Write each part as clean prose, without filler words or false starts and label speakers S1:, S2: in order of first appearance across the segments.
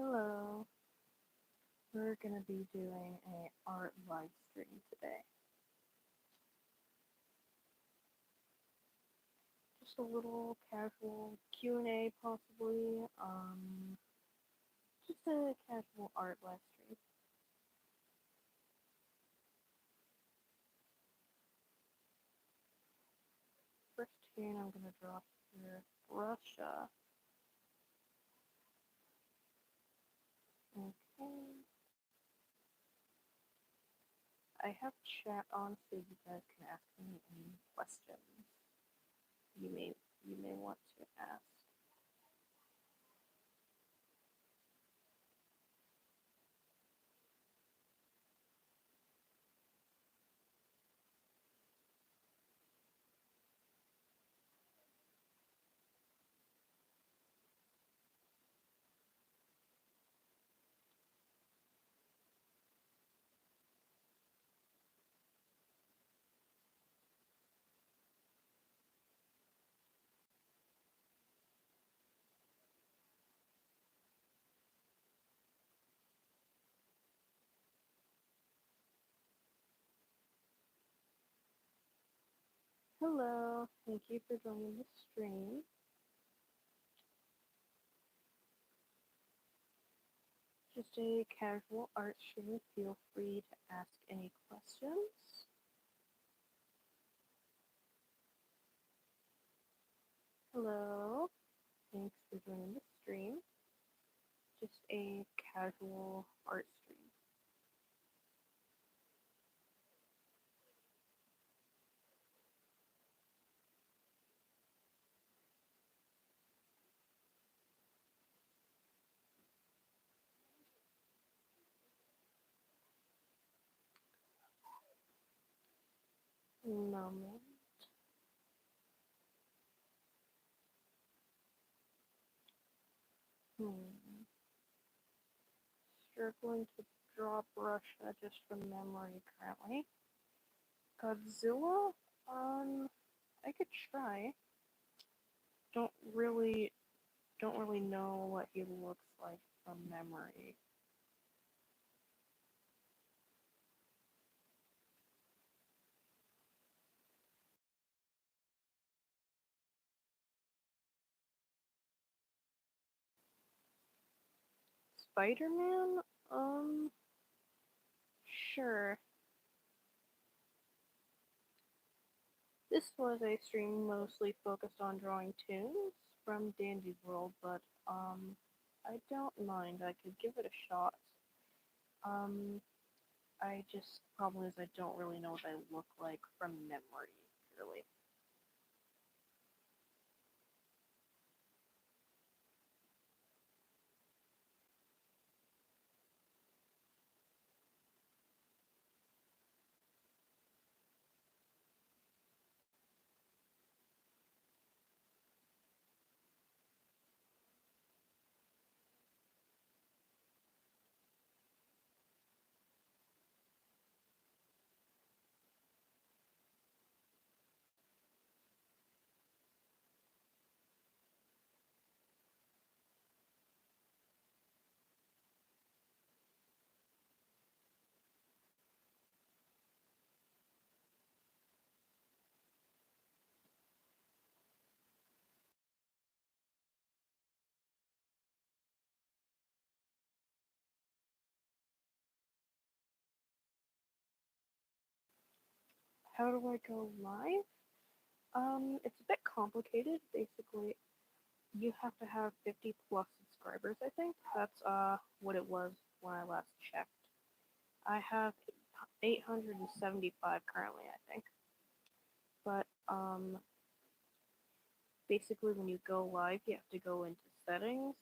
S1: Hello. We're gonna be doing a art live stream today. Just a little casual Q&A possibly. Just a casual art live stream. First here, I'm gonna draw here Russia. Okay. I have chat on so you guys can ask me any questions you may you may want to ask. Hello. Thank you for joining the stream. Just a casual art stream. Feel free to ask any questions. Hello. Thanks for joining the stream. Just a casual art stream. Moment. Hmm. Struggling to draw Russia just from memory currently. Godzilla? I could try. Don't really don't really know what he looks like from memory. Spider-Man? Sure. This was a stream mostly focused on drawing tunes from Dandy's World, but I don't mind. I could give it a shot. Um, I just problem is I don't really know what I look like from memory, really. How do I go live? It's a bit complicated. Basically, you have to have 50 plus subscribers, I think. That's what it was when I last checked. I have 875 currently, I think. But basically when you go live, you have to go into settings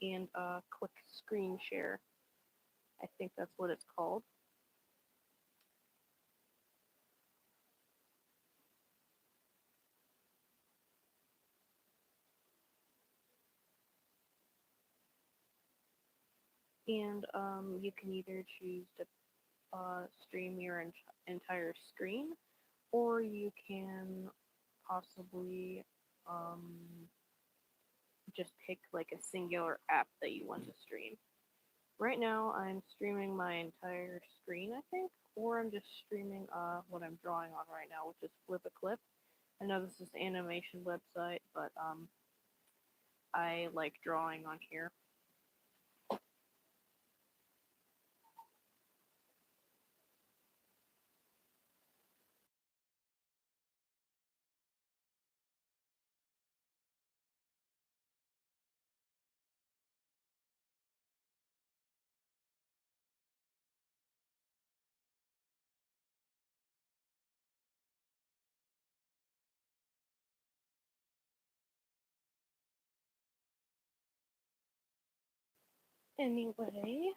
S1: and click screen share. I think that's what it's called. And you can either choose to stream your entire screen, or you can possibly um, just pick like a singular app that you want to stream. Right now, I'm streaming my entire screen, I think, or I'm just streaming what I'm drawing on right now, which is Flip a Clip. I know this is an animation website, but I like drawing on here. Anyway,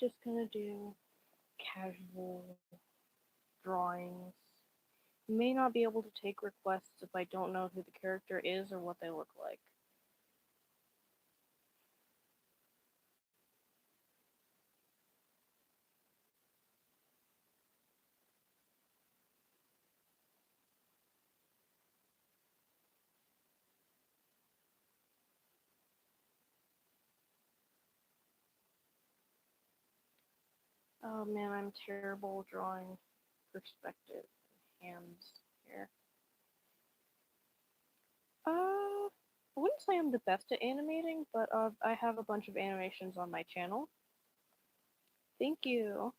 S1: just gonna do casual drawings. May not be able to take requests if I don't know who the character is or what they look like. Oh man, I'm terrible drawing perspective and hands here. I wouldn't say I'm the best at animating, but I have a bunch of animations on my channel. Thank you.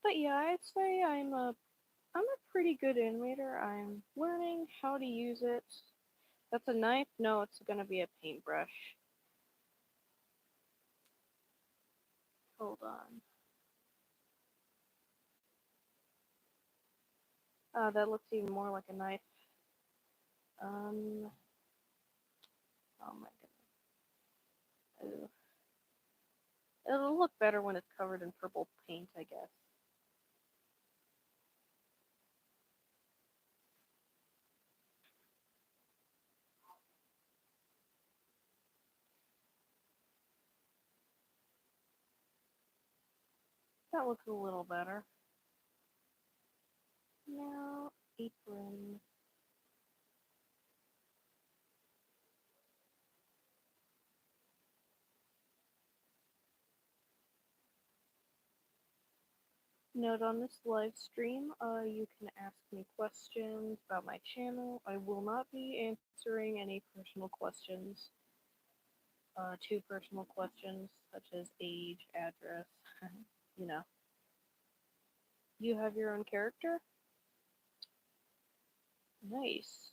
S1: But yeah, I'd say I'm a pretty good animator. I'm learning how to use it. That's a knife? No, it's gonna be a paintbrush. Hold on. That looks even more like a knife. Um, oh my goodness. Ew. It'll look better when it's covered in purple paint, I guess. That looks a little better. Now, apron. Note on this live stream, you can ask me questions about my channel. I will not be answering any personal questions, too personal questions such as age, address, you know. You have your own character? Nice.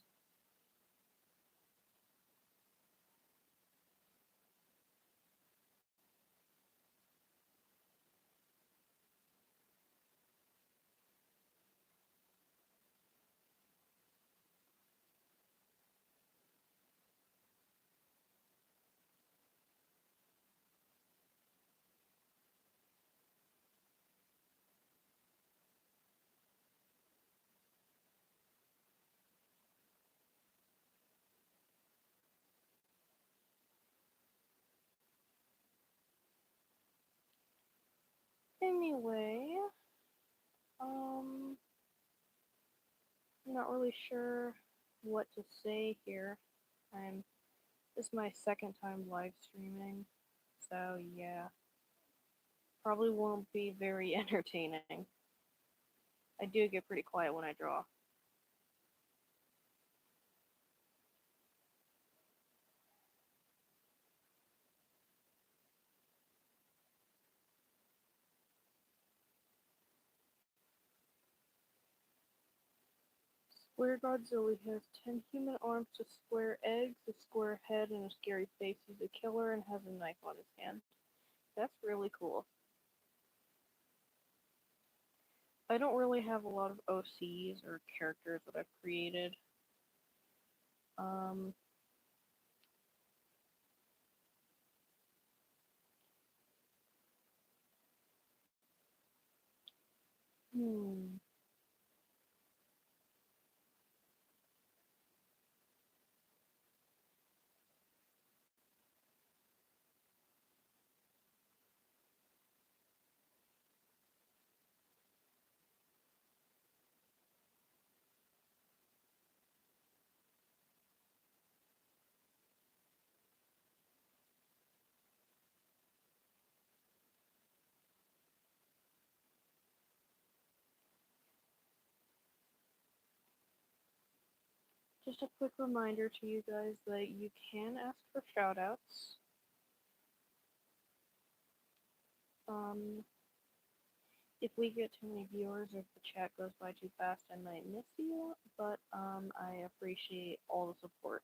S1: Anyway, um, I'm not really sure what to say here. This is my second time live streaming, so yeah, probably won't be very entertaining. I do get pretty quiet when I draw. Square Godzilla has 10 human arms, a square eggs, a square head, and a scary face. He's a killer and has a knife on his hand. That's really cool. I don't really have a lot of OCs or characters that I've created. Um, Hmm. Just a quick reminder to you guys that you can ask for shoutouts. Um, if we get too many viewers or if the chat goes by too fast, I might miss you, but I appreciate all the support.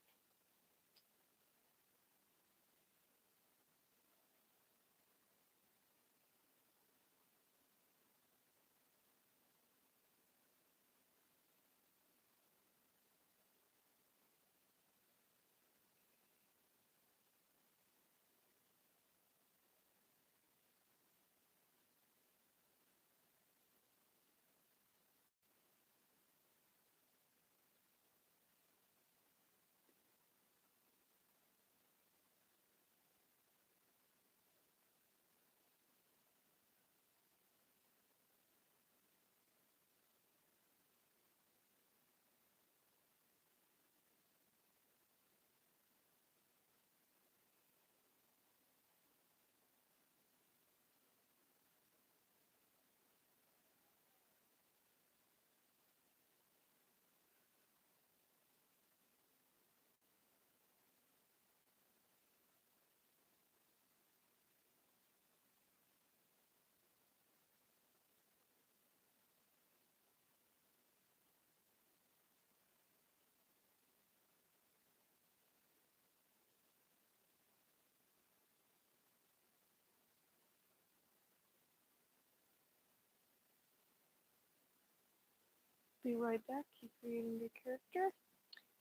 S1: Be right back. Keep creating your character.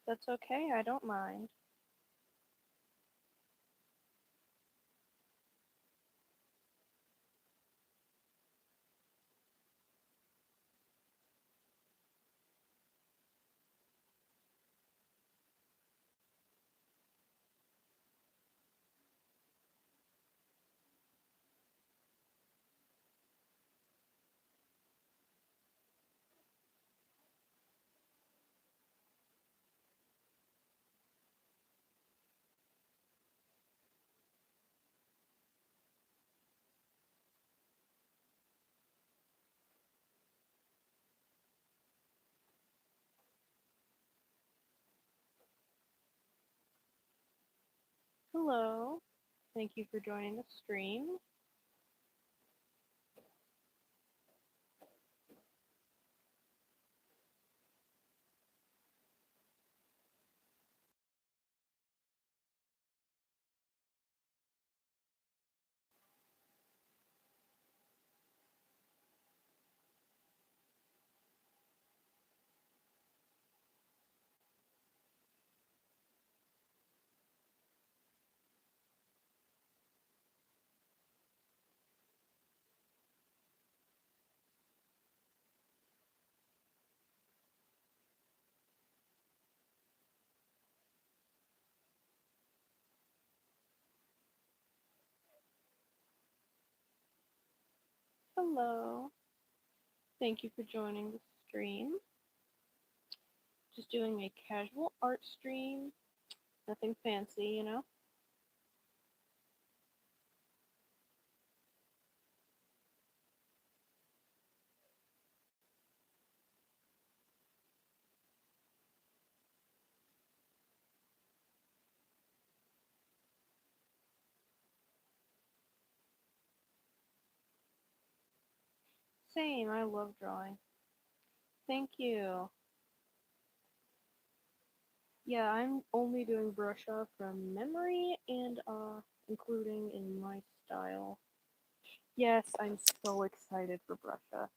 S1: That's okay. I don't mind. Hello. Thank you for joining the stream. Hello. Thank you for joining the stream. Just doing a casual art stream. Nothing fancy, you know? Same, I love drawing. Thank you. Yeah, I'm only doing brush up from memory and including in my style. Yes, I'm so excited for brush up.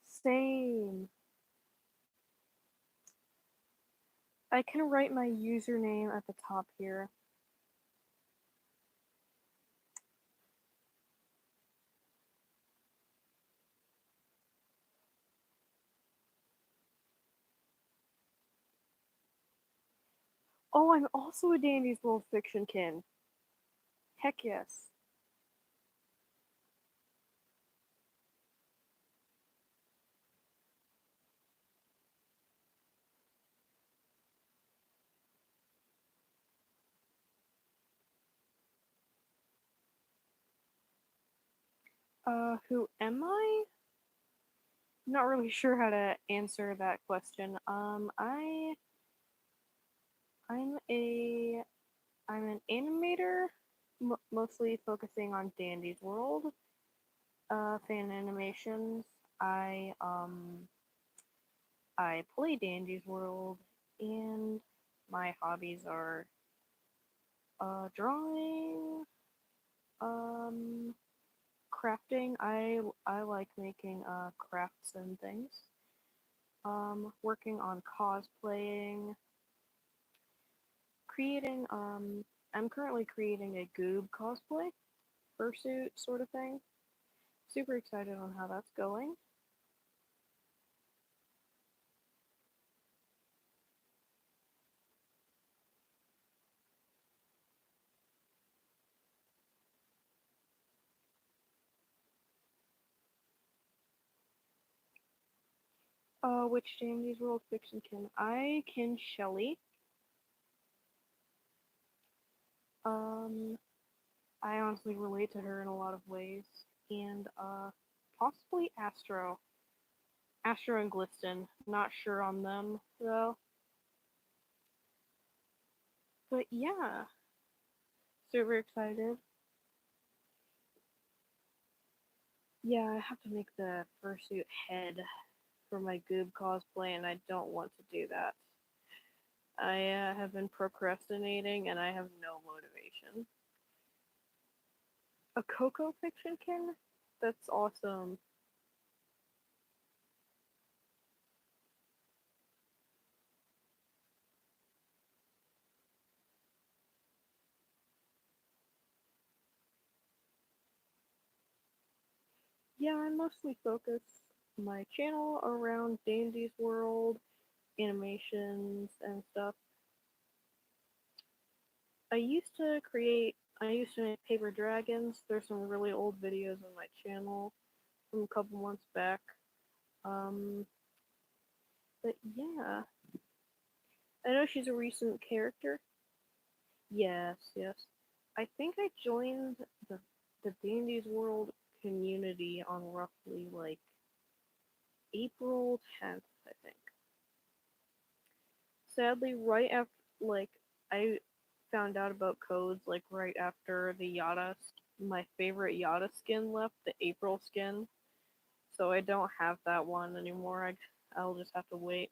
S1: Same. I can write my username at the top here. Oh, I'm also a Dandy's World fiction kin. Heck yes. Who am I? Not really sure how to answer that question. I'm a I'm an animator, mostly focusing on Dandy's World, fan animations. I um I play Dandy's World, and my hobbies are drawing, um, crafting. I like making crafts and things. Working on cosplaying, creating. I'm currently creating a Goob cosplay, fursuit sort of thing. Super excited on how that's going. Which Dandy's World fiction can I can Shelly? Um, I honestly relate to her in a lot of ways, and possibly Astro and Gliston. Not sure on them though, but yeah, super excited. Yeah, I have to make the fursuit head for my Goob cosplay, and I don't want to do that. I have been procrastinating, and I have no motivation. A Coco fictionkin? That's awesome. Yeah, I mostly focus my channel around Dandy's World, animations, and stuff. I used to make paper dragons. There's some really old videos on my channel from a couple months back. Um, but yeah, I know she's a recent character. Yes, yes. I think I joined the the Dandy's World community on roughly like April 10th, I think. Sadly, right after like I found out about codes like right after the my favorite Yada skin left, the April skin. So I don't have that one anymore. I'll just have to wait.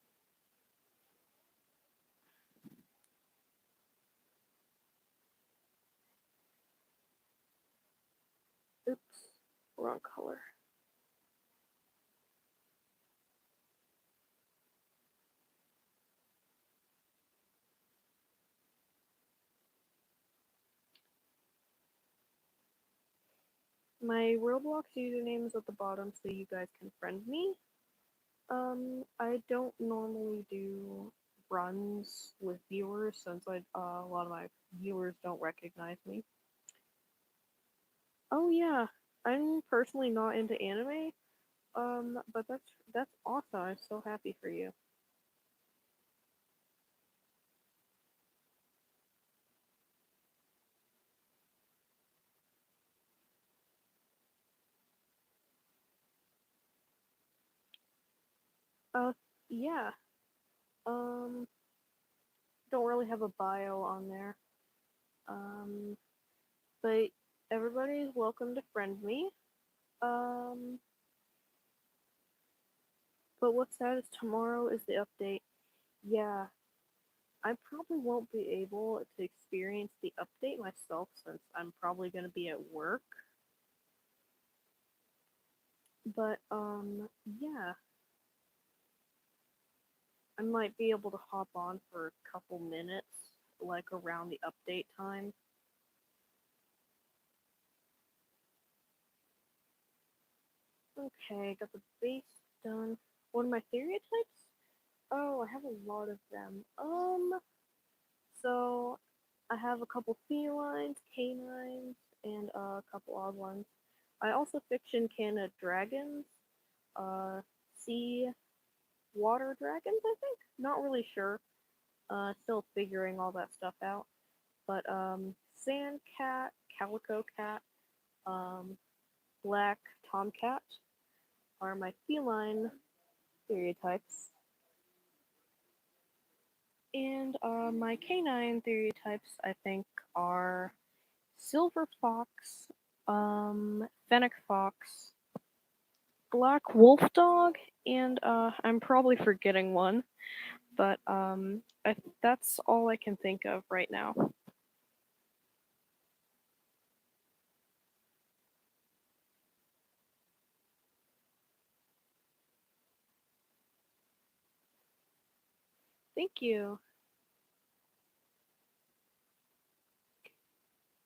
S1: Oops, wrong color. My Roblox username is at the bottom so you guys can friend me. I don't normally do runs with viewers since a lot of my viewers don't recognize me. Oh yeah, I'm personally not into anime. But that's awesome. I'm so happy for you. Uh, yeah. Um, don't really have a bio on there. Um, but everybody is welcome to friend me. Um, but what's sad is tomorrow is the update. Yeah, I probably won't be able to experience the update myself since I'm probably gonna be at work. But yeah, I might be able to hop on for a couple minutes, like around the update time. Okay, got the base done. What are my stereotypes? Oh, I have a lot of them. So I have a couple felines, canines, and a couple odd ones. I also fiction canon dragons, uh, sea water dragons, I think. Not really sure. Still figuring all that stuff out. But sand cat, calico cat, um, black tomcat are my feline stereotypes. And my canine stereotypes, I think, are silver fox, fennec fox, black wolf dog, and I'm probably forgetting one, but that's all I can think of right now. Thank you.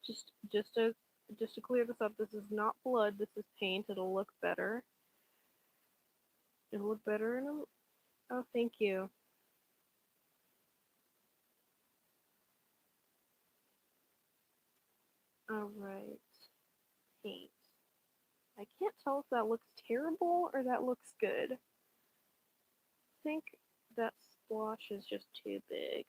S1: Just just to clear this up, this is not blood. This is paint. It'll look better. It'll look better in a. Oh, thank you. All right, paint. I can't tell if that looks terrible or that looks good. I think that splotch is just too big.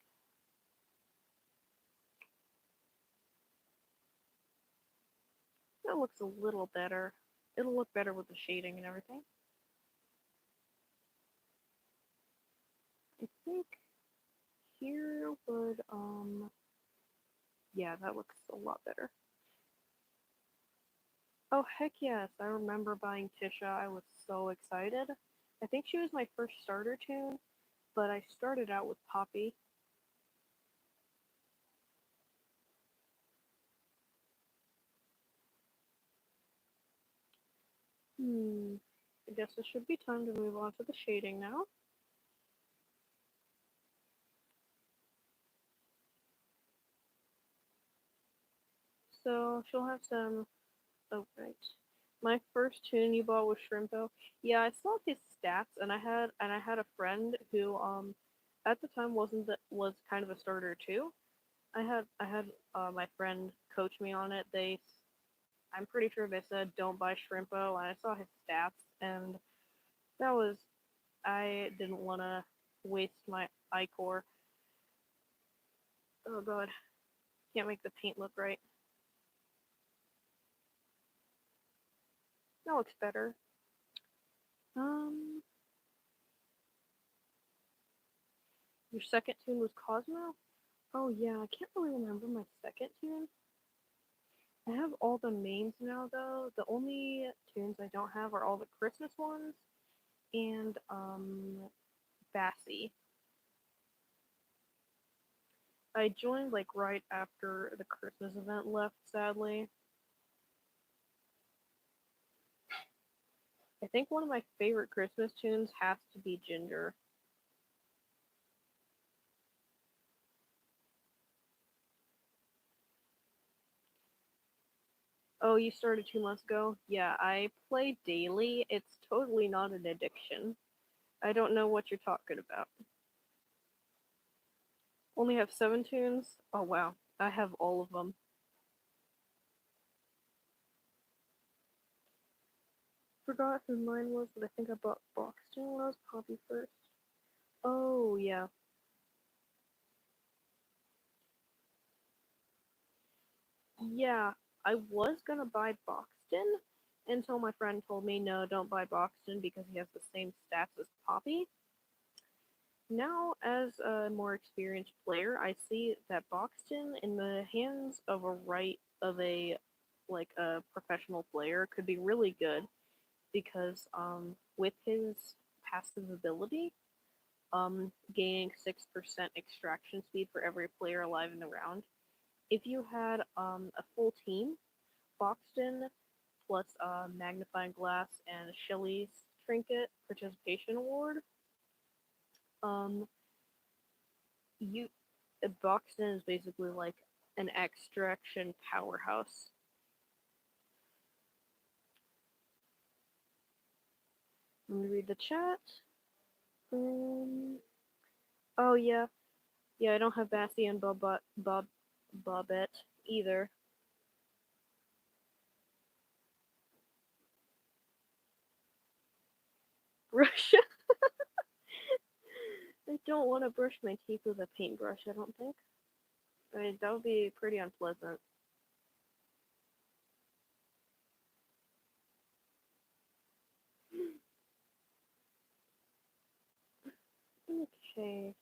S1: That looks a little better. It'll look better with the shading and everything. I think here would yeah, that looks a lot better. Oh heck yes, I remember buying Tisha. I was so excited. I think she was my first starter tune, but I started out with Poppy. Hmm. I guess it should be time to move on to the shading now. So she'll have some. Oh right. My first tune you bought was Shrimpo. Yeah, I saw his stats, and I had a friend who at the time was kind of a starter too. I had my friend coach me on it. I'm pretty sure they said don't buy Shrimpo, and I saw his stats, and that was I didn't want to waste my iCore. Oh god, can't make the paint look right. That looks better. Um, your second tune was Cosmo. Oh yeah, I can't really remember my second tune. I have all the mains now though. The only tunes I don't have are all the Christmas ones and Bassy. I joined like right after the Christmas event left, sadly. I think one of my favorite Christmas tunes has to be Ginger. Oh, you started 2 months ago? Yeah, I play daily. It's totally not an addiction. I don't know what you're talking about. Only have 7 tunes? Oh wow, I have all of them. Forgot who mine was, but I think I bought Boxton when I was Poppy first. Oh yeah, yeah. I was gonna buy Boxton until my friend told me no, don't buy Boxton because he has the same stats as Poppy. Now, as a more experienced player, I see that Boxton, in the hands of a like a professional player, could be really good because with his passive ability, gaining 6% extraction speed for every player alive in the round. If you had a full team, Boxton plus magnifying glass and Shelly's trinket participation award, um, you Boxton is basically like an extraction powerhouse. Let me read the chat. Um, oh yeah, Yeah, I don't have Bassie and Bobette either. Brush. I don't want to brush my teeth with a paintbrush, I don't think. I mean, that would be pretty unpleasant. Okay.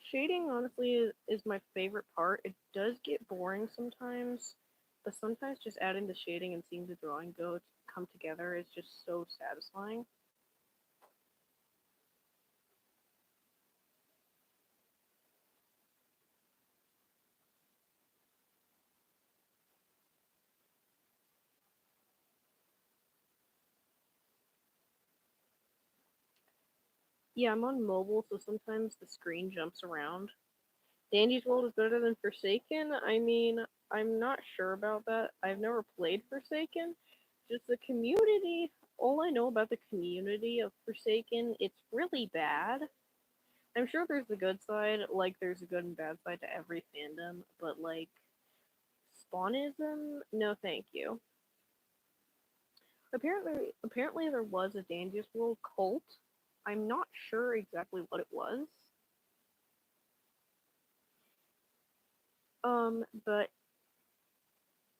S1: Shading, honestly, is my favorite part. It does get boring sometimes, but sometimes just adding the shading and seeing the drawing come together is just so satisfying. Yeah, I'm on mobile, so sometimes the screen jumps around. Dandy's World is better than Forsaken? I mean, I'm not sure about that. I've never played Forsaken. Just the community, all I know about the community of Forsaken, it's really bad. I'm sure there's a good side, like there's a good and bad side to every fandom, but like Spawnism, no thank you. Apparently there was a Dangerous World cult. I'm not sure exactly what it was. But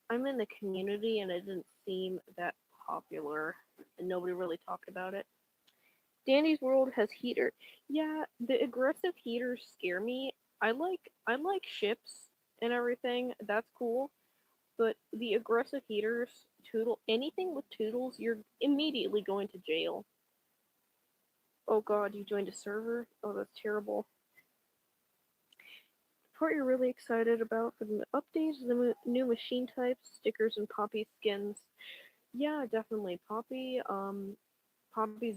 S1: I'm in the community and it didn't seem that popular and nobody really talked about it. Dandy's World has heater. Yeah, the aggressive heaters scare me. I like ships and everything. That's cool. But the aggressive heaters, anything with toodles, you're immediately going to jail. Oh god, you joined a server? Oh, that's terrible. The part you're really excited about for the updates is the new machine types, stickers, and Poppy skins. Yeah, definitely. Poppy's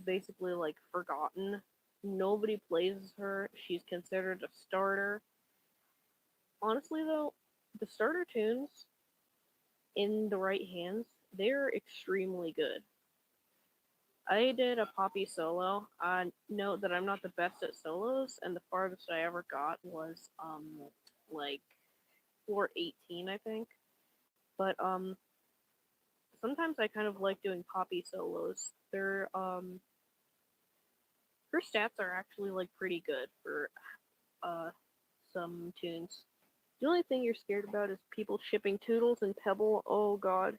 S1: basically like forgotten. Nobody plays her. She's considered a starter. Honestly, though, the starter tunes in the right hands, they're extremely good. I did a Poppy solo. I note that I'm not the best at solos, and the farthest I ever got was like 418, I think. But sometimes I kind of like doing Poppy solos. Her stats are actually like pretty good for uh some tunes. The only thing you're scared about is people shipping Toodles and Pebble. Oh god.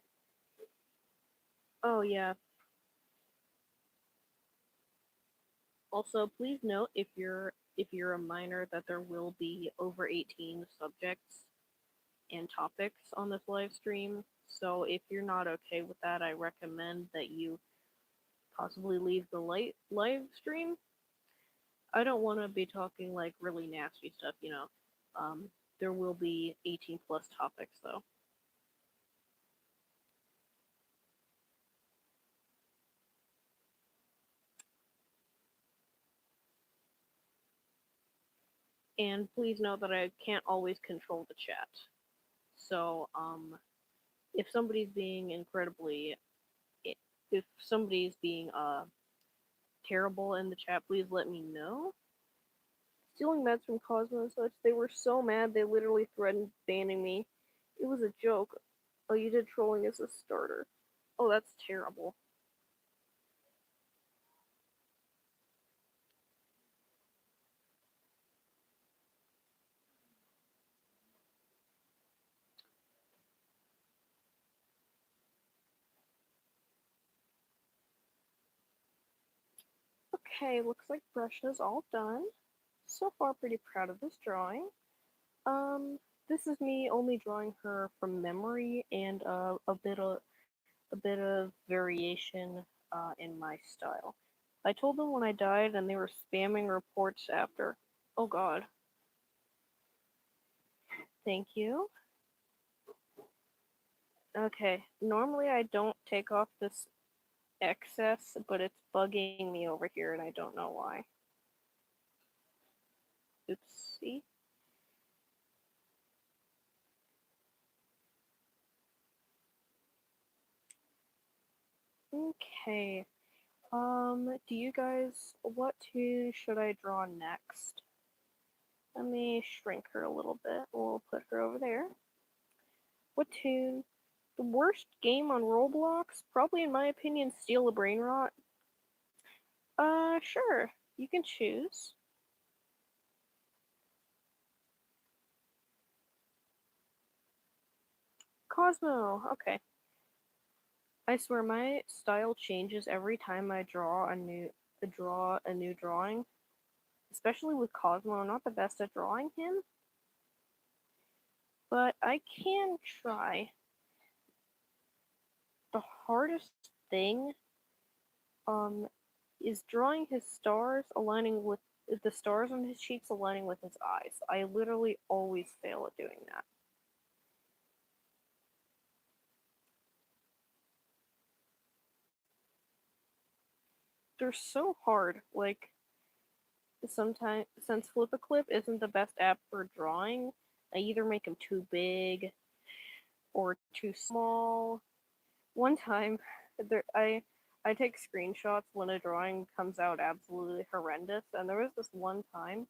S1: Oh yeah. Also, please note if you're a minor that there will be over 18 subjects and topics on this live stream. So if you're not okay with that, I recommend that you possibly leave the live stream. I don't want to be talking like really nasty stuff. Um, there will be 18 plus topics though. And please note that I can't always control the chat. So, if somebody's being incredibly, if somebody's being terrible in the chat, please let me know. Stealing meds from Cosmo and such, they were so mad they literally threatened banning me. It was a joke. Oh, you did trolling as a starter. Oh, that's terrible. Okay, looks like brush is all done. So far, pretty proud of this drawing. Um, this is me only drawing her from memory and a bit of variation in my style. I told them when I died, and they were spamming reports after. Oh God. Thank you. Okay. Normally I don't take off this excess, but it's bugging me over here, and I don't know why. Oopsie. Okay. Do you guys, what two should I draw next? Let me shrink her a little bit. We'll put her over there. What tune? The worst game on Roblox? Probably, in my opinion, Steal a Brain Rot. Sure. You can choose. Cosmo. Okay. I swear my style changes every time I draw a new drawing. Especially with Cosmo, I'm not the best at drawing him, but I can try. The hardest thing um is drawing his stars aligning with the stars on his cheeks aligning with his eyes. I literally always fail at doing that. They're so hard. Like sometimes since Flip a Clip isn't the best app for drawing, I either make them too big or too small. One time, I take screenshots when a drawing comes out absolutely horrendous, and there was this one time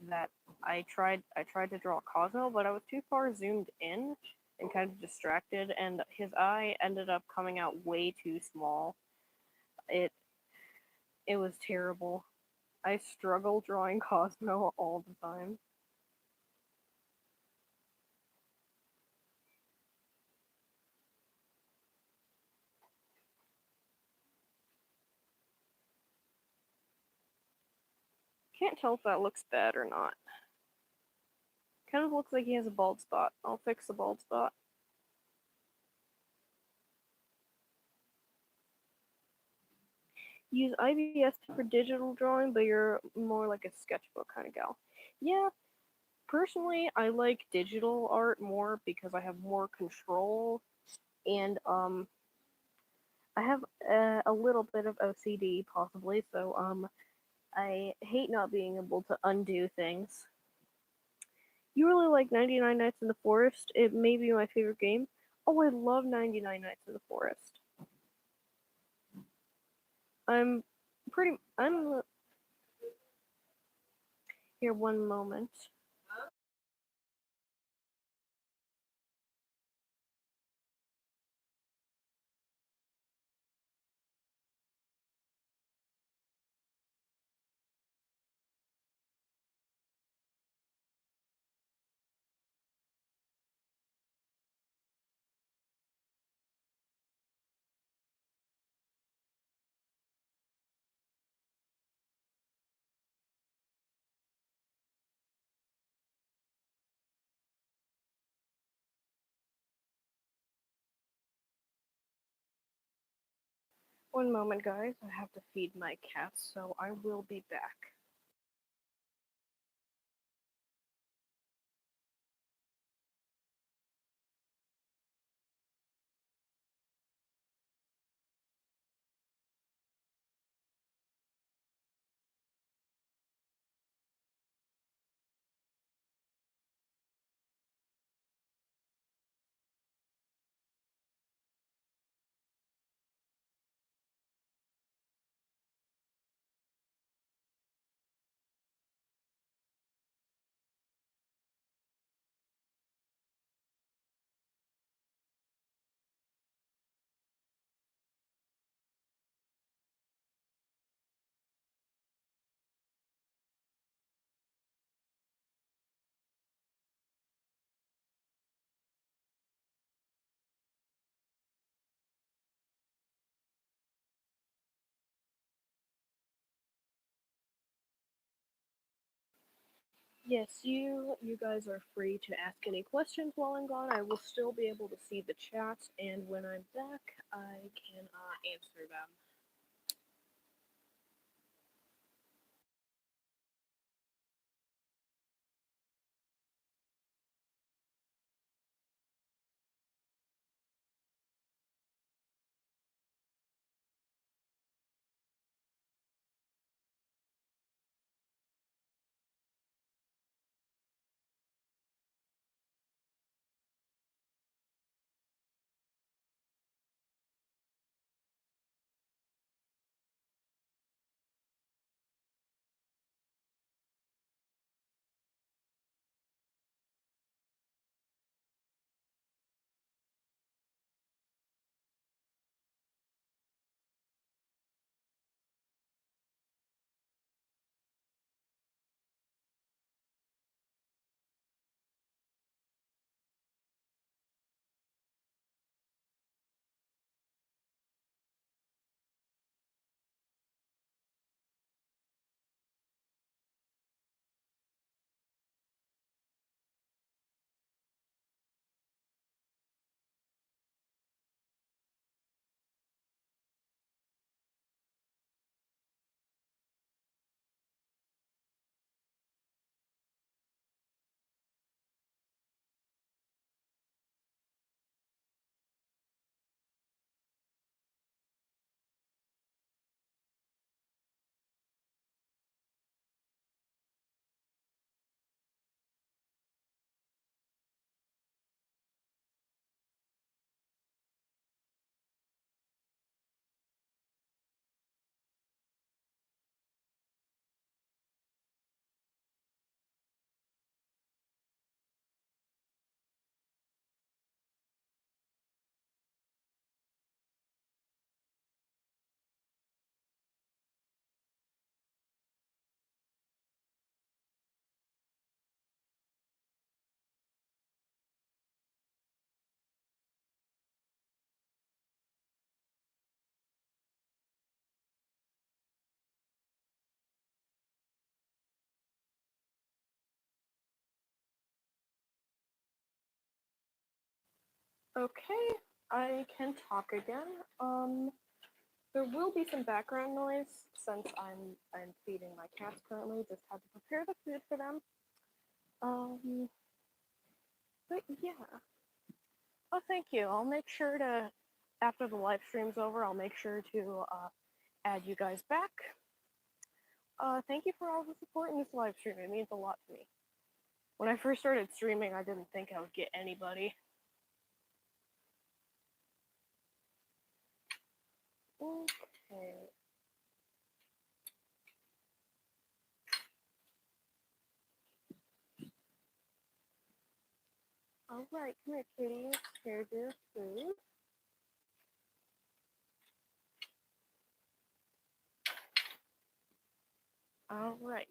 S1: that I tried to draw Cosmo, but I was too far zoomed in and kind of distracted, and his eye ended up coming out way too small. It it was terrible. I struggle drawing Cosmo all the time. Can't tell if that looks bad or not. Kind of looks like he has a bald spot. I'll fix the bald spot. Use IBS for digital drawing, but you're more like a sketchbook kind of gal. Yeah, personally, I like digital art more because I have more control and I have a little bit of OCD possibly, so I hate not being able to undo things. You really like 99 Nights in the Forest? It may be my favorite game. Oh, I love 99 Nights in the Forest. I'm I'm here one moment. One moment, guys. I have to feed my cats, so I will be back. Yes, you guys are free to ask any questions while I'm gone. I will still be able to see the chat, and when I'm back, I can answer them. Okay, I can talk again. There will be some background noise since I'm feeding my cats currently. Just had to prepare the food for them. Um, but yeah. Oh, thank you. I'll make sure to, after the live stream's over, I'll make sure to add you guys back. Thank you for all the support in this live stream. It means a lot to me. When I first started streaming, I didn't think I would get anybody. Okay. Alright, come here, kitty. Here's your food. Alright.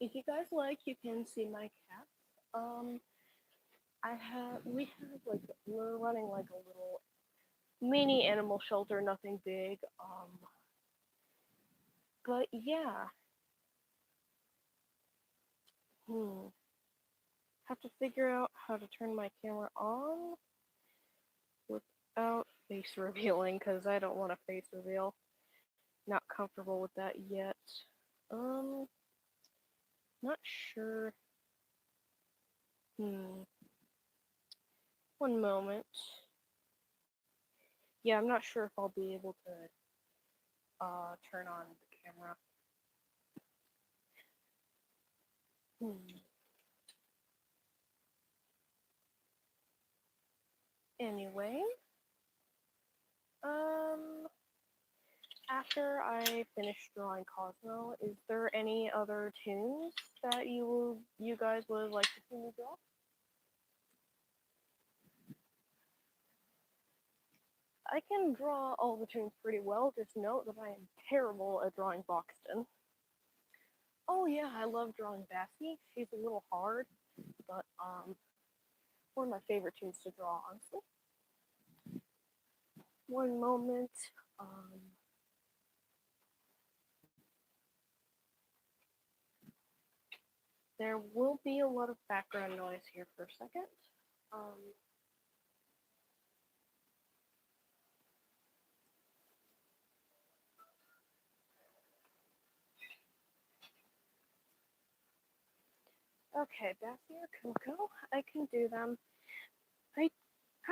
S1: If you guys like, you can see my cats. We're running like a little mini animal shelter, nothing big. But yeah. Have to figure out how to turn my camera on without face revealing, because I don't want a face reveal. Not comfortable with that yet. Not sure. One moment. Yeah, I'm not sure if I'll be able to turn on the camera. Anyway, after I finish drawing Cosmo, is there any other tunes that you guys would like to see me draw? I can draw all the tunes pretty well, just note that I am terrible at drawing Boxton. Oh yeah, I love drawing Bassie. She's a little hard, but one of my favorite tunes to draw, honestly. One moment. There will be a lot of background noise here for a second. Okay, Bassie or Coco, I can do them. I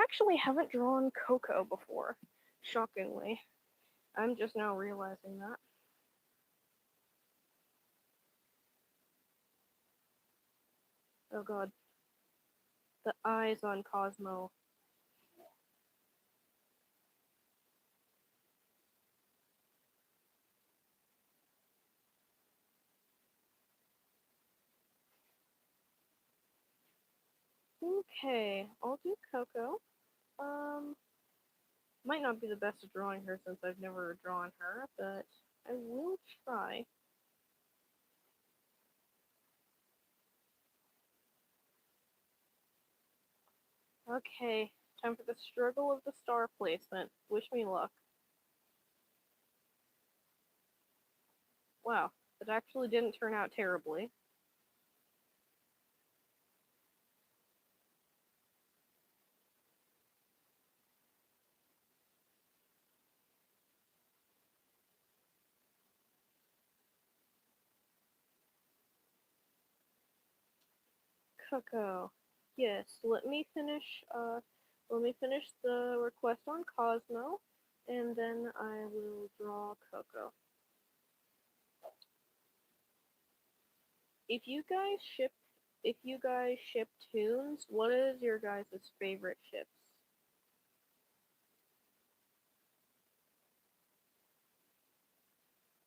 S1: actually haven't drawn Coco before, shockingly. I'm just now realizing that. Oh god. The eyes on Cosmo. Okay, I'll do Coco. Might not be the best at drawing her since I've never drawn her, but I will try. Okay, time for the struggle of the star placement. Wish me luck. Wow, it actually didn't turn out terribly. Coco. Yes, let me finish the request on Cosmo, and then I will draw Coco. If you guys ship tunes, what is your guys' favorite ships?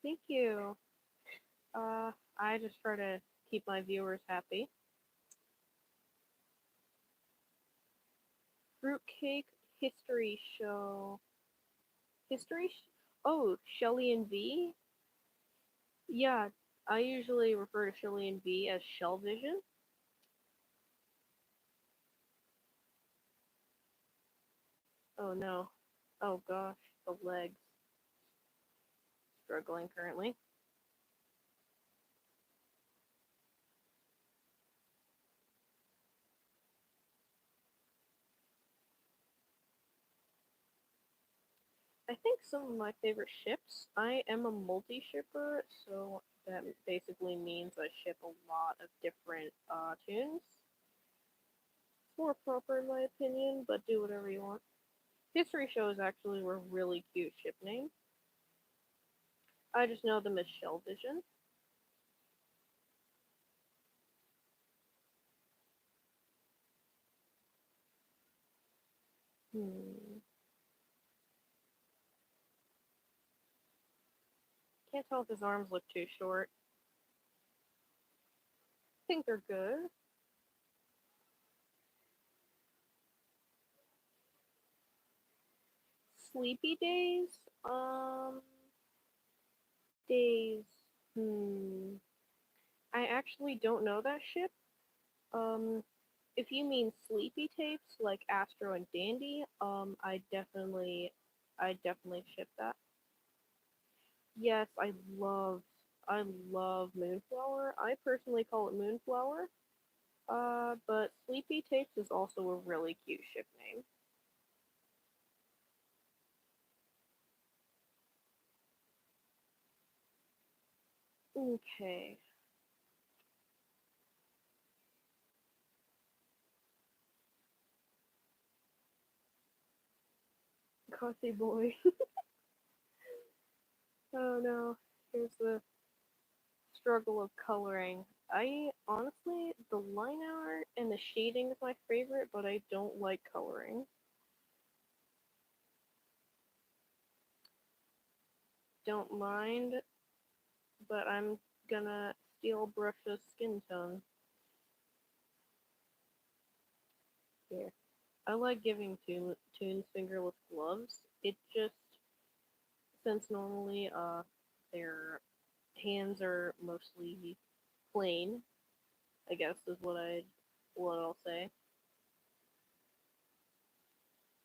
S1: Thank you. I just try to keep my viewers happy. Fruitcake history show. Oh, Shelly and V? Yeah, I usually refer to Shelly and V as Shell Vision. Oh no. Oh gosh, the legs. Struggling currently. I think some of my favorite ships. I am a multi-shipper, so that basically means I ship a lot of different tunes. It's more proper in my opinion, but do whatever you want. History shows actually were really cute ship names. I just know them as Shell Vision. Hmm. Can't tell if his arms look too short. I think they're good. Sleepy days. Days. Hmm. I actually don't know that ship. Um, if you mean sleepy tapes like Astro and Dandy, I definitely ship that. Yes, I love Moonflower. I personally call it Moonflower. But Sleepy Tapes is also a really cute ship name. Okay, Coffee Boy. Oh no, here's the struggle of coloring. I honestly, the line art and the shading is my favorite, but I don't like coloring. Don't mind, but I'm gonna steal Brush's skin tone here. I like giving Toons fingerless gloves. It just, since normally their hands are mostly plain, I guess is what I'll say.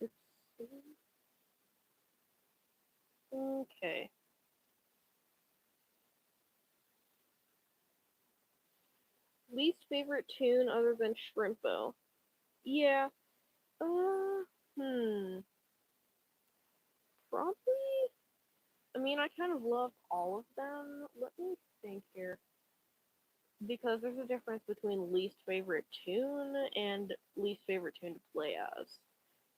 S1: Let's see. Okay. Least favorite tune other than Shrimpo. Yeah. Uh. Hmm. Probably. I mean, I kind of love all of them. Let me think here. Because there's a difference between least favorite tune and least favorite tune to play as.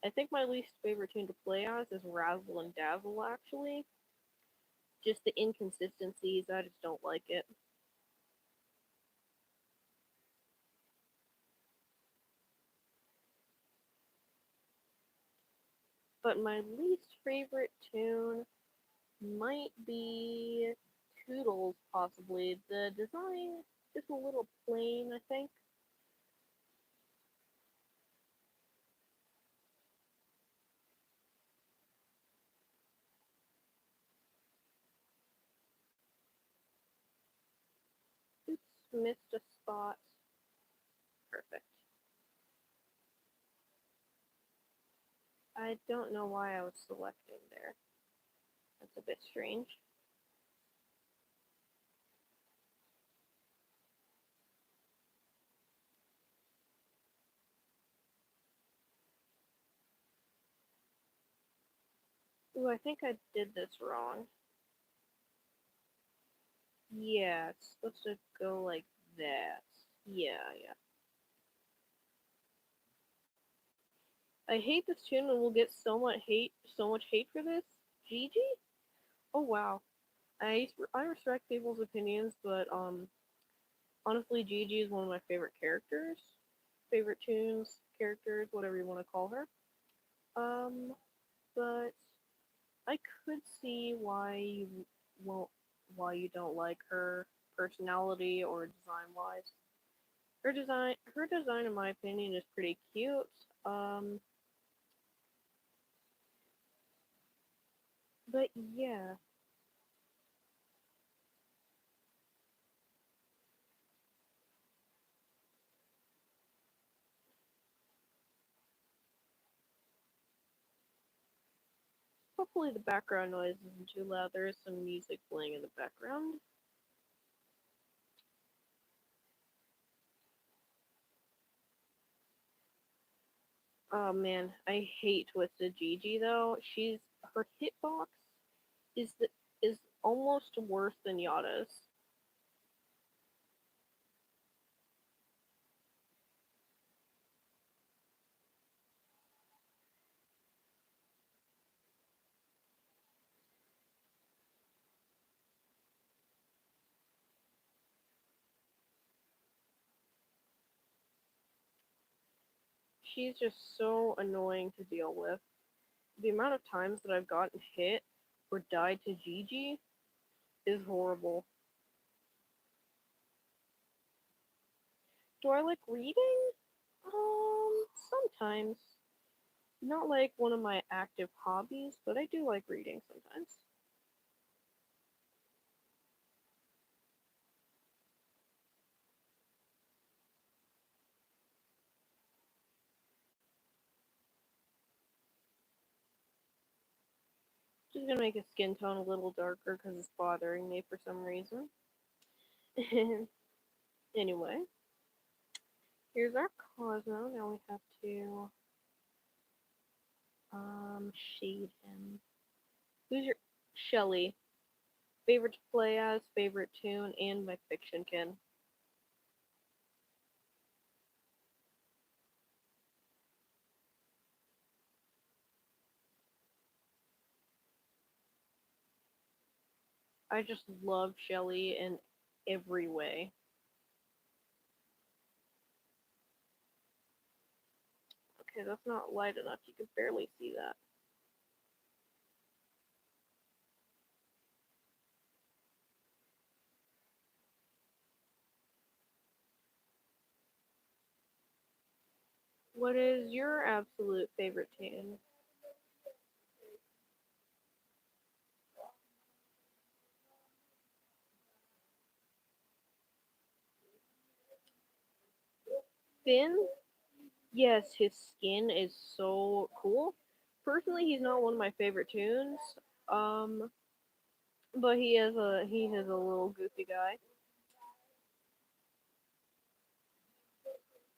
S1: I think my least favorite tune to play as is Razzle and Dazzle, actually. Just the inconsistencies, I just don't like it. But my least favorite tune might be Toodles, possibly. The design is a little plain, I think. Oops, missed a spot. Perfect. I don't know why I was selecting there. That's a bit strange. Ooh, I think I did this wrong. Yeah, it's supposed to go like that. Yeah, yeah. I hate this tune and we'll get so much hate for this. Gigi? Oh wow. I respect people's opinions, but honestly, Gigi is one of my favorite characters, favorite tunes, characters, whatever you want to call her. Um, but I could see won't, why you don't like her personality or design wise. Her design, in my opinion, is pretty cute. Um, but yeah, hopefully the background noise isn't too loud. There is some music playing in the background. Oh man, I hate Twisted Gigi though. her hitbox is the is almost worse than Yada's. She's just so annoying to deal with. The amount of times that I've gotten hit or died to Gigi is horrible. Do I like reading? Sometimes. Not like one of my active hobbies, but I do like reading sometimes. Just gonna make his skin tone a little darker because it's bothering me for some reason. Anyway, here's our Cosmo. Now we have to shade him. Who's your Shelly? Favorite to play as, favorite tune, and my fiction kin. I just love Shelly in every way. Okay, that's not light enough. You can barely see that. What is your absolute favorite tune? Finn? Yes, his skin is so cool. Personally, he's not one of my favorite tunes. Um, but he is a little goofy guy.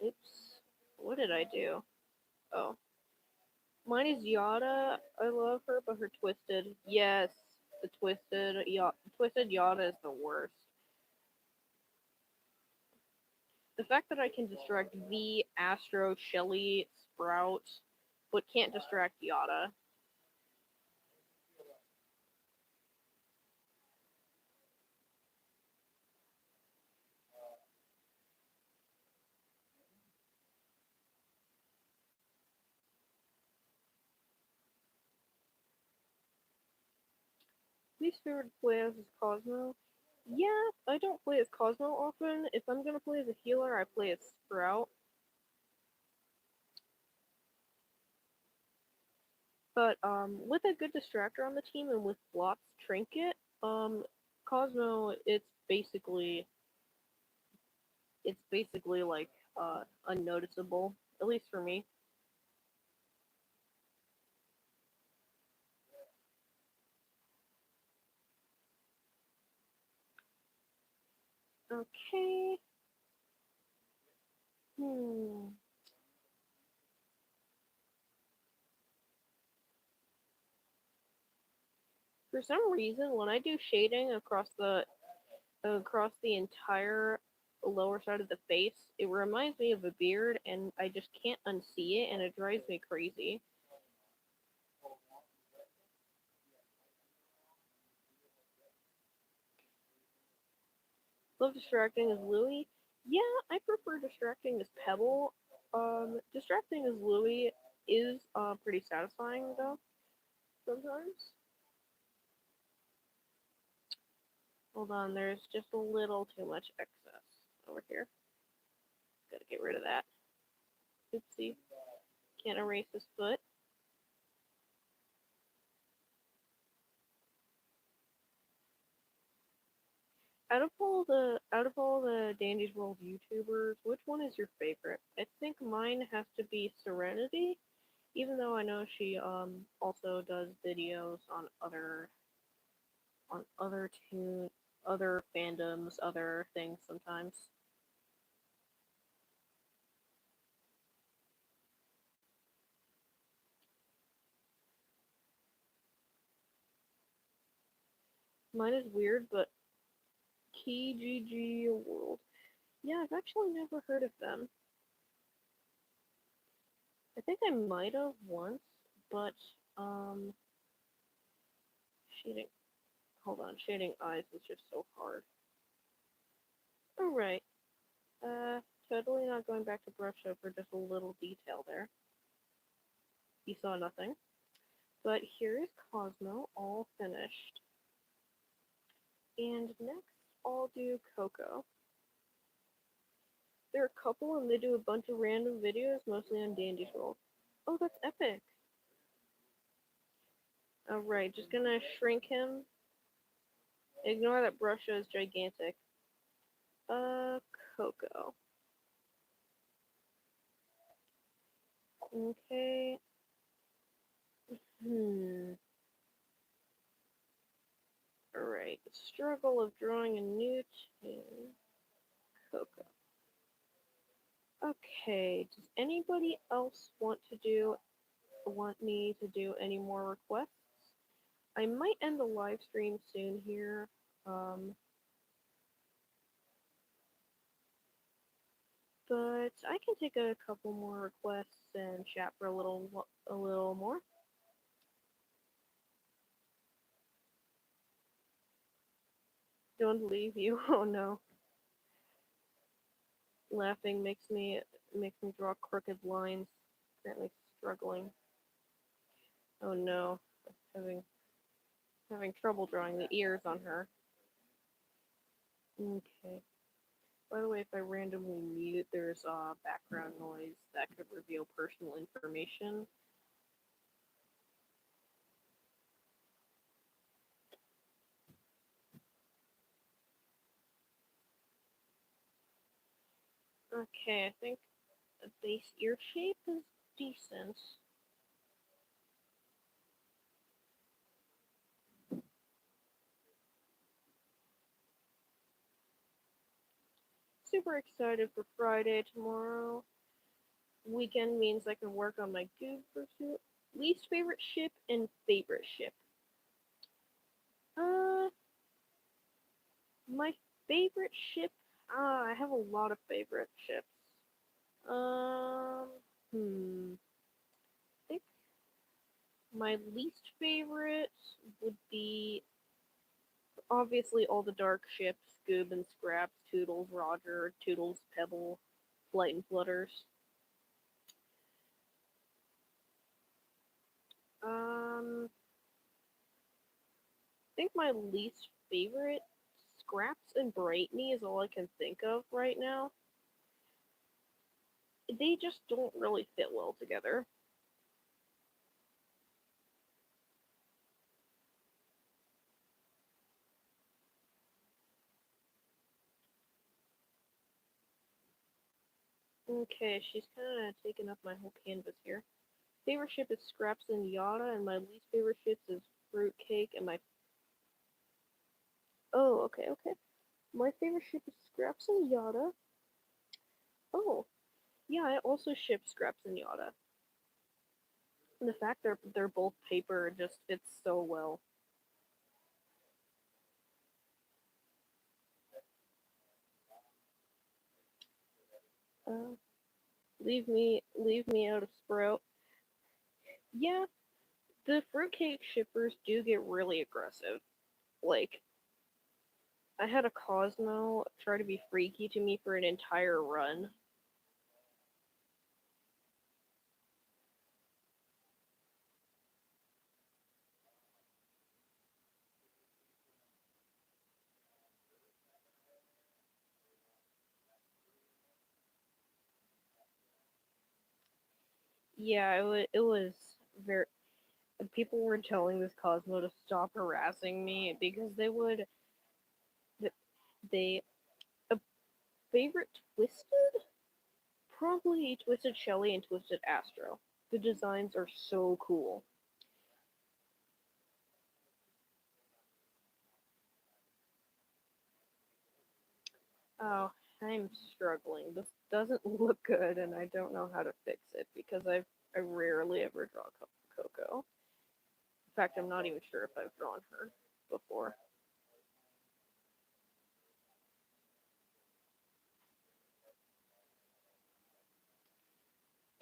S1: Oops. What did I do? Oh. Mine is Yada. I love her, but her twisted. Yes, the twisted Yada is the worst. The fact that I can distract V, Astro, Shelly, Sprout, but can't distract Yada. Least favorite to play as is Cosmo. Yeah, I don't play as Cosmo often. If I'm gonna play as a healer, I play as Sprout. But with a good distractor on the team and with Block's Trinket, Cosmo, it's basically like unnoticeable, at least for me. Okay. Hmm. For some reason, when I do shading across the entire lower side of the face, it reminds me of a beard, and I just can't unsee it, and it drives me crazy. Love distracting as Louis. Yeah, I prefer distracting as Pebble. Distracting as Louis is pretty satisfying though sometimes. Hold on, there's just a little too much excess over here. Gotta get rid of that. Oopsie, can't erase this foot. Out of all the Dandy's World YouTubers, which one is your favorite? I think mine has to be Serenity, even though I know she also does videos on other fandoms, other things sometimes. Mine is weird, but KGG World. Yeah, I've actually never heard of them. I think I might have once, but um, shading. Hold on, shading eyes is just so hard. All right. Uh, totally not going back to brush over just a little detail there. You saw nothing. But here is Cosmo, all finished. And next, I'll do Coco. There are a couple, and they do a bunch of random videos, mostly on Dandy's World. Oh, that's epic. Alright, just gonna shrink him. Ignore that Brusha is gigantic. Coco. Okay. Alright, the struggle of drawing a new tune. Coco. Okay, does anybody else want me to do any more requests? I might end the live stream soon here. But I can take a couple more requests and chat for a little more. Don't leave you. Oh no. Laughing makes me draw crooked lines. Currently struggling. Oh no. Having having trouble drawing the ears on her. Okay. By the way, if I randomly mute, there's background noise that could reveal personal information. Okay, I think the base ear shape is decent. Super excited for Friday tomorrow. Weekend means I can work on my Goob pursuit. Least favorite ship and favorite ship. Uh, my favorite ship. I have a lot of favorite ships. Um, I think my least favorite would be obviously all the dark ships: Goob and Scraps, Toodles, Roger, Toodles, Pebble, Flight and Flutters. I think my least favorite, Scraps and Brightney, is all I can think of right now. They just don't really fit well together. Okay, she's kind of taking up my whole canvas here. Favorite ship is Scraps and Yada, and my least favorite ships is Fruitcake and my. Oh, okay, okay. My favorite ship is Scraps and Yada. Oh, yeah, I also ship Scraps and Yada. And the fact they're both paper just fits so well. Uh, leave me out of Sprout. Yeah, the Fruitcake shippers do get really aggressive. Like, I had a Cosmo try to be freaky to me for an entire run. Yeah, it was very. People were telling this Cosmo to stop harassing me because they a favorite Twisted, probably Twisted Shelly and Twisted Astro. The designs are so cool. Oh, I'm struggling. This doesn't look good, and I don't know how to fix it because I rarely ever draw Coco. In fact, I'm not even sure if I've drawn her before.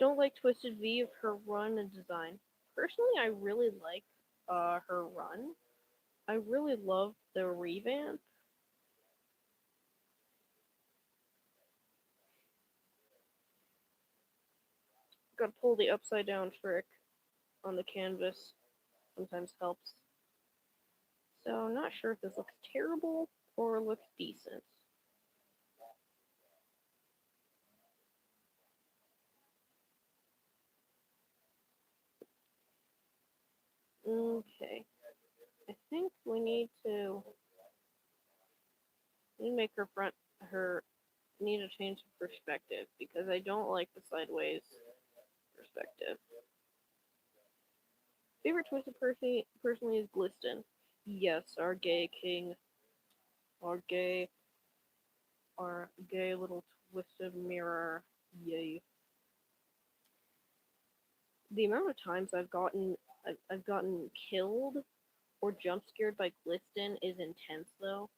S1: Don't like Twisted V of her run and design. Personally, I really like her run. I really love the revamp. Gotta pull the upside down trick on the canvas. Sometimes helps. So, not sure if this looks terrible or looks decent. Okay. I think we need to make her front her need to change the perspective because I don't like the sideways perspective. Favorite twisted personally is Gliston. Yes, our gay king, our gay, our gay little twisted mirror. Yay! The amount of times I've gotten killed or jump scared by Gliston is intense though.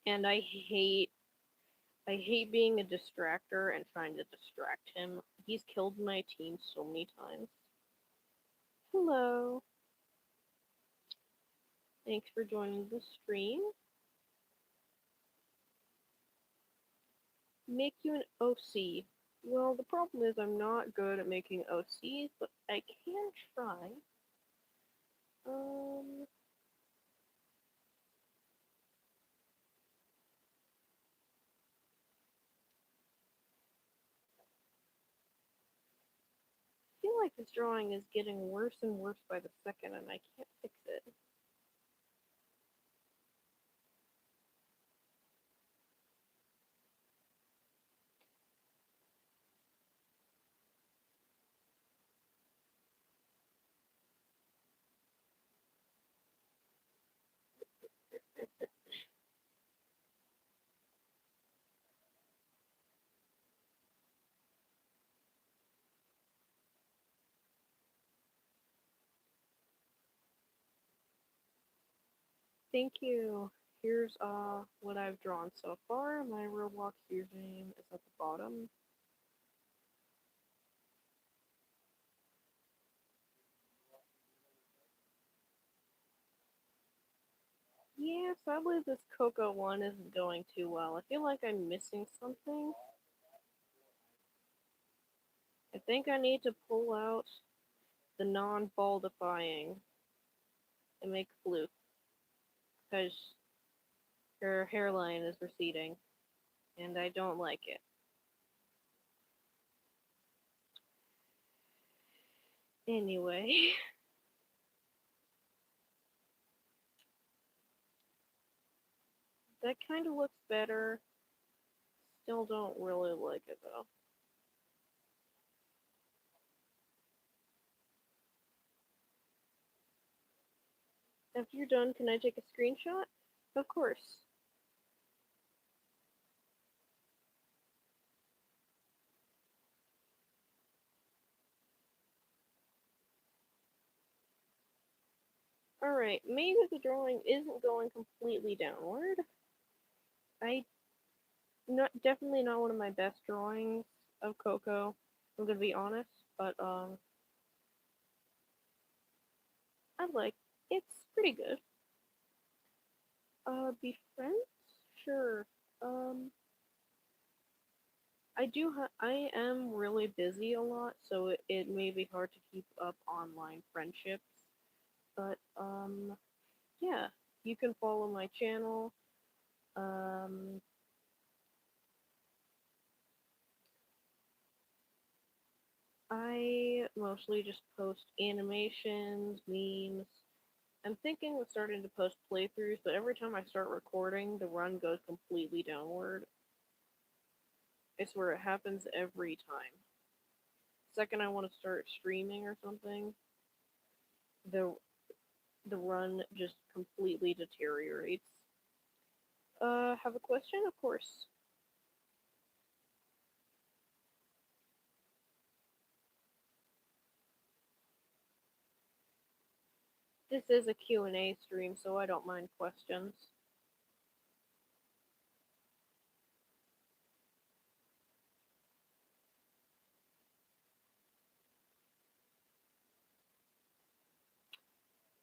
S1: And I hate being a distractor and trying to distract him. He's killed my team so many times. Hello. Thanks for joining the stream. Make you an OC. Well, the problem is I'm not good at making OCs, but I can try. Um, I feel like this drawing is getting worse and worse by the second, and I can't fix it. Thank you. Here's what I've drawn so far. My Roblox username is at the bottom. Yeah, sadly this Coco one isn't going too well. I feel like I'm missing something. I think I need to pull out the non-baldifying and make blue because her hairline is receding and I don't like it. Anyway, that kind of looks better. Still don't really like it though. After you're done, can I take a screenshot? Of course. Alright, maybe the drawing isn't going completely downward. Definitely not one of my best drawings of Coco. I'm gonna be honest, but I like it's pretty good. Be friends? Sure. Um, I am really busy a lot, so it may be hard to keep up online friendships. But yeah, you can follow my channel. Um, I mostly just post animations, memes. I'm thinking of starting to post playthroughs, but every time I start recording, the run goes completely downward. I swear it happens every time. Second, I want to start streaming or something, the the run just completely deteriorates. Have a question? Of course. This is a Q&A stream, so I don't mind questions.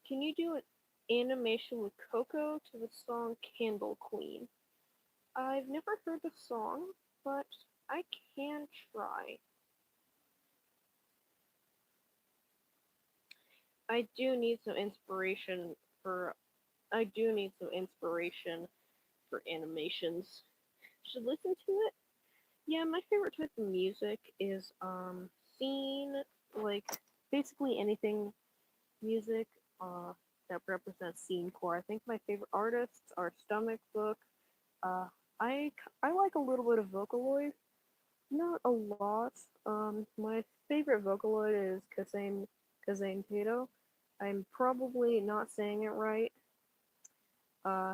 S1: Can you do an animation with Coco to the song Candle Queen? I've never heard the song, but I can try. I do need some inspiration for I do need some inspiration for animations. Should listen to it. Yeah, my favorite type of music is scene, like basically anything music that represents scene core. I think my favorite artists are Stomach Book. Uh, I like a little bit of Vocaloid, not a lot. My favorite Vocaloid is Kazane Tato. I'm probably not saying it right. Uh,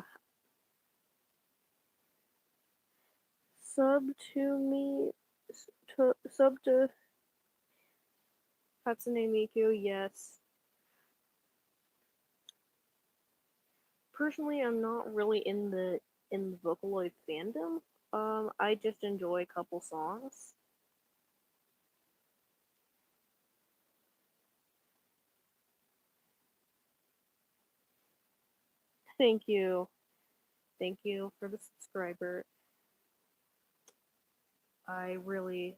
S1: sub to me, sub to Hatsune Miku. Yes. Personally, I'm not really in the Vocaloid fandom. I just enjoy a couple songs. Thank you, thank you for the subscriber. I really,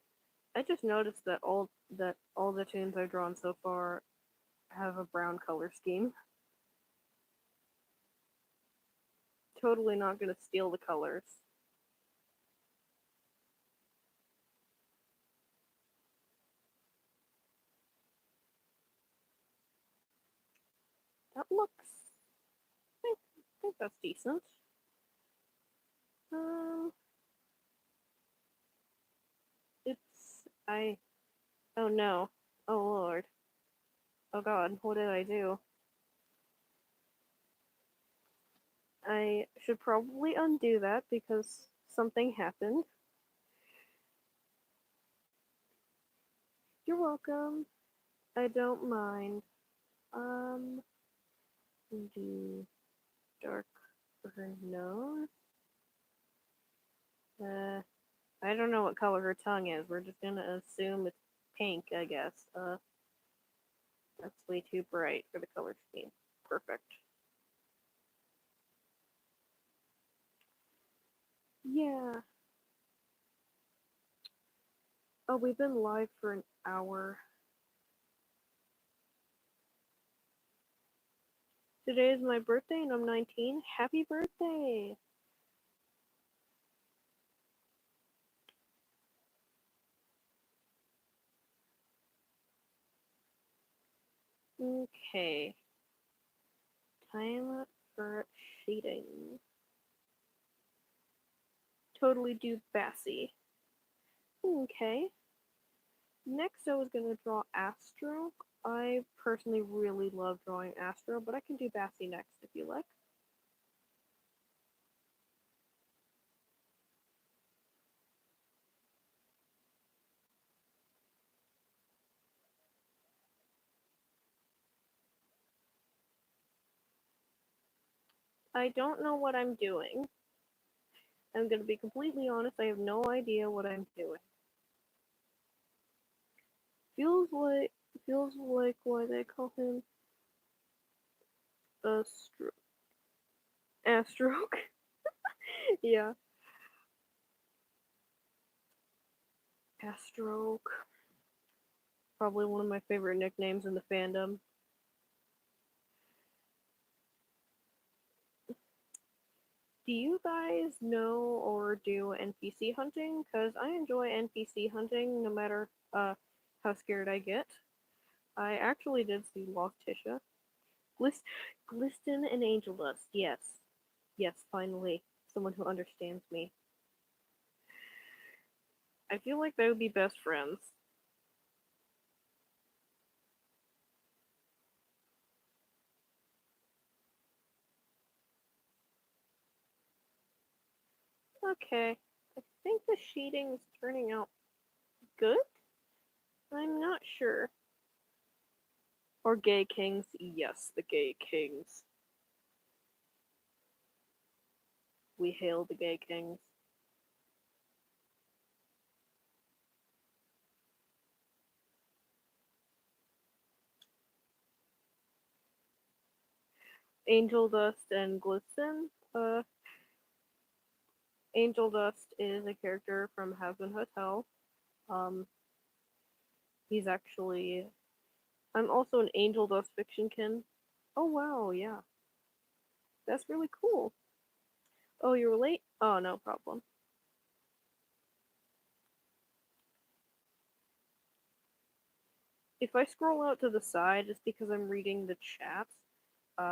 S1: I just noticed that all the tunes I've drawn so far have a brown color scheme. Totally not gonna steal the colors. That looks, I think that's decent. Um, it's I. Oh no. Oh lord. Oh god. What did I do? I should probably undo that because something happened. You're welcome. I don't mind. Um, do dark for her nose. Uh, I don't know what color her tongue is. We're just gonna assume it's pink, I guess. That's way too bright for the color scheme. Perfect. Yeah. Oh, we've been live for an hour. Today is my birthday and I'm 19. Happy birthday! Okay. Time for shading. Totally do Bassie. Okay. Next, I was gonna draw Astro. I personally really love drawing Astro, but I can do Bassie next if you like. I don't know what I'm doing. I'm gonna be completely honest, I have no idea what I'm doing. Feels like why they call him Astro Astroke. Yeah, Astroke. Probably one of my favorite nicknames in the fandom. Do you guys know or do NPC hunting? Because I enjoy NPC hunting no matter how scared I get. I actually did see Lost Tisha. Gliston and Angel Dust, yes. Yes, finally. Someone who understands me. I feel like they would be best friends. Okay. I think the sheeting is turning out good? I'm not sure. Or More gay kings? Yes, the gay kings. We hail the gay kings. Angel Dust and Glisten. Angel Dust is a character from Hazbin Hotel. Um, he's actually. I'm also an Angel Dust Fictionkin. Oh wow, yeah. That's really cool. Oh, you were late? Oh, no problem. If I scroll out to the side, it's because I'm reading the chat,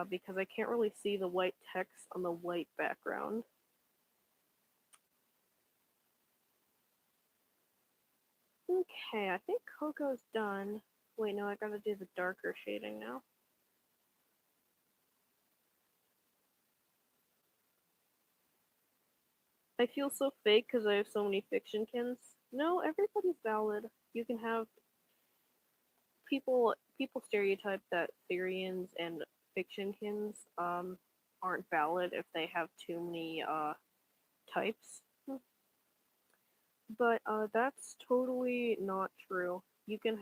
S1: because I can't really see the white text on the white background. Okay, I think Coco's done. Wait, no, I gotta do the darker shading now. I feel so fake because I have so many Fictionkins. No, everybody's valid. You can have people stereotype that Therians and Fictionkins aren't valid if they have too many types. But that's totally not true. You can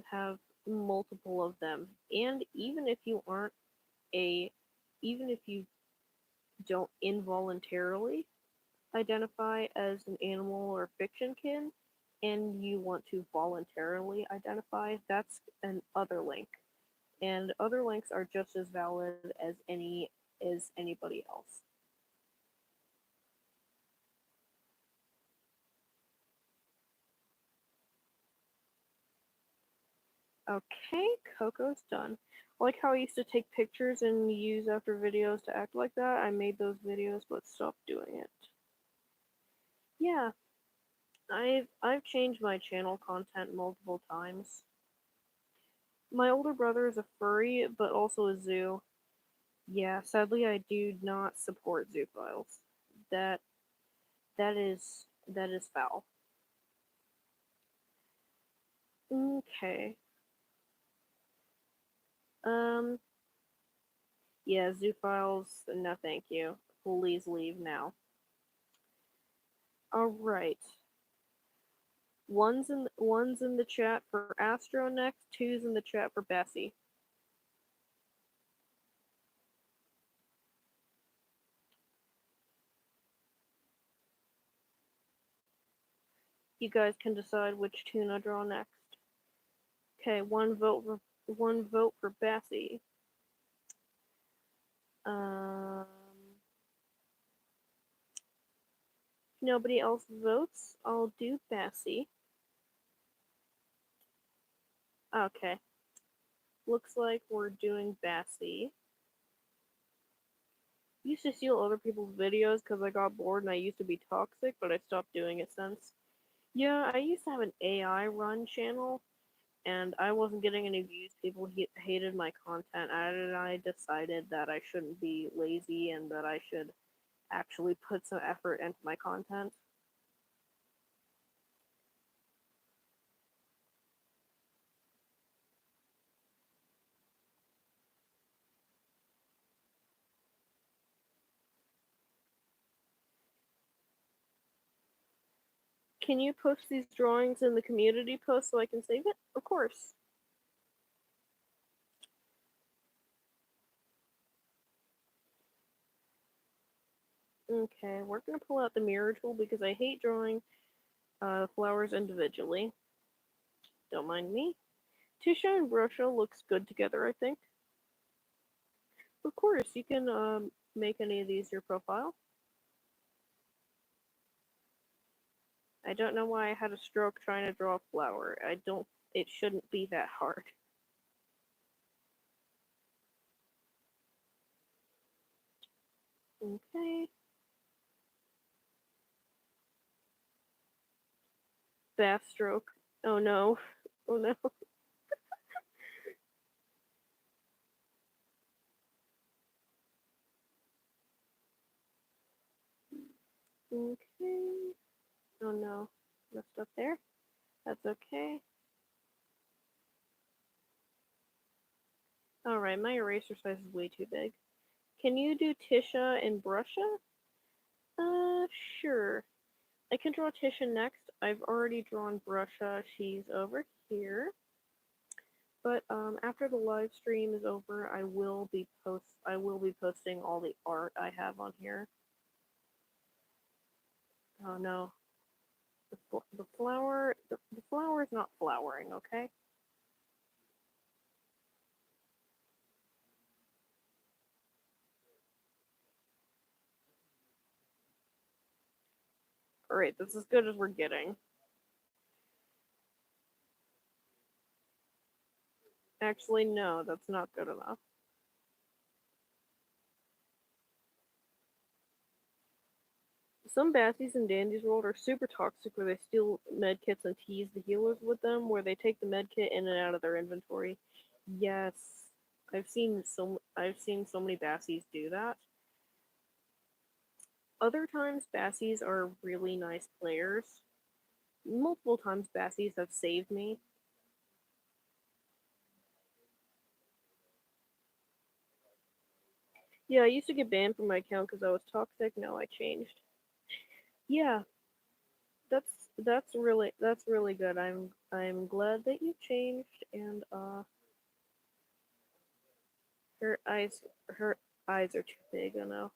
S1: have multiple of them, and a even if you don't involuntarily identify as an animal or Fictionkin, and you want to voluntarily identify, that's an other link. And other links are just as valid as anybody else. Okay, Coco's done. Like how I used to take pictures and use after videos to act like that, I made those videos but stopped doing it. Yeah, I've changed my channel content multiple times. My older brother is a furry, but also a zoo. Yeah, sadly I do not support zoophiles. That that is foul. Okay. Um yeah, zoophiles, no thank you. Please leave now. Alright. One's in the chat for Astro next, two's in the chat for Bessie. You guys can decide which tune I draw next. Okay, one vote for Bessie. Um, if nobody else votes, I'll do Bessie. Okay. Looks like we're doing Bessie. Used to steal other people's videos because I got bored and I used to be toxic, but I stopped doing it since. Yeah, I used to have an AI run channel, and I wasn't getting any views. People hated my content, and I decided that I shouldn't be lazy and that I should actually put some effort into my content. Can you post these drawings in the community post so I can save it? Of course. Okay, we're gonna pull out the mirror tool because I hate drawing flowers individually. Don't mind me. Tusha and Brusha looks good together, I think. Of course, you can make any of these your profile. I don't know why I had a stroke trying to draw a flower. It shouldn't be that hard. Okay. Bath stroke. Oh no. Oh no. Okay. Oh no. Messed up there. That's okay. Alright, my eraser size is way too big. Can you do Tisha and Brusha? Uh, sure. I can draw Tisha next. I've already drawn Brusha. She's over here. But after the live stream is over, I will be posting all the art I have on here. Oh no, the flower is not flowering. Okay. All right, that's as good as we're getting. Actually, no, that's not good enough. Some Bassies in Dandy's World are super toxic where they steal medkits and tease the healers with them, where they take the medkit in and out of their inventory. Yes. I've seen so many Bassies do that. Other times Bassies are really nice players. Multiple times Bassies have saved me. Yeah, I used to get banned from my account because I was toxic. Now I changed. Yeah, that's really good. I'm glad that you changed. And her eyes are too big. I know.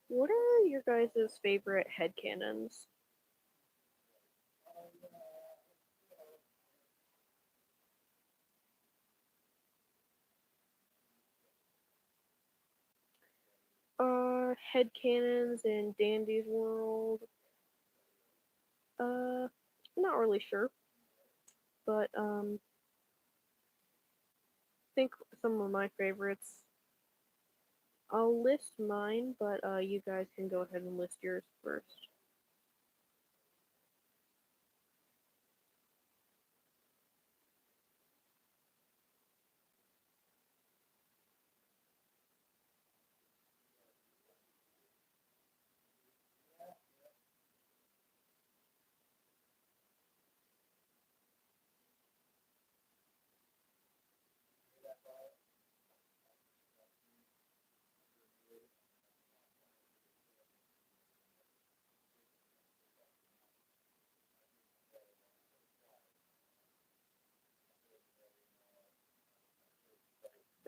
S1: What are your guys' favorite headcanons? Headcanons in Dandy's World. Uh, not really sure, but think some of my favorites. I'll list mine, but you guys can go ahead and list yours first.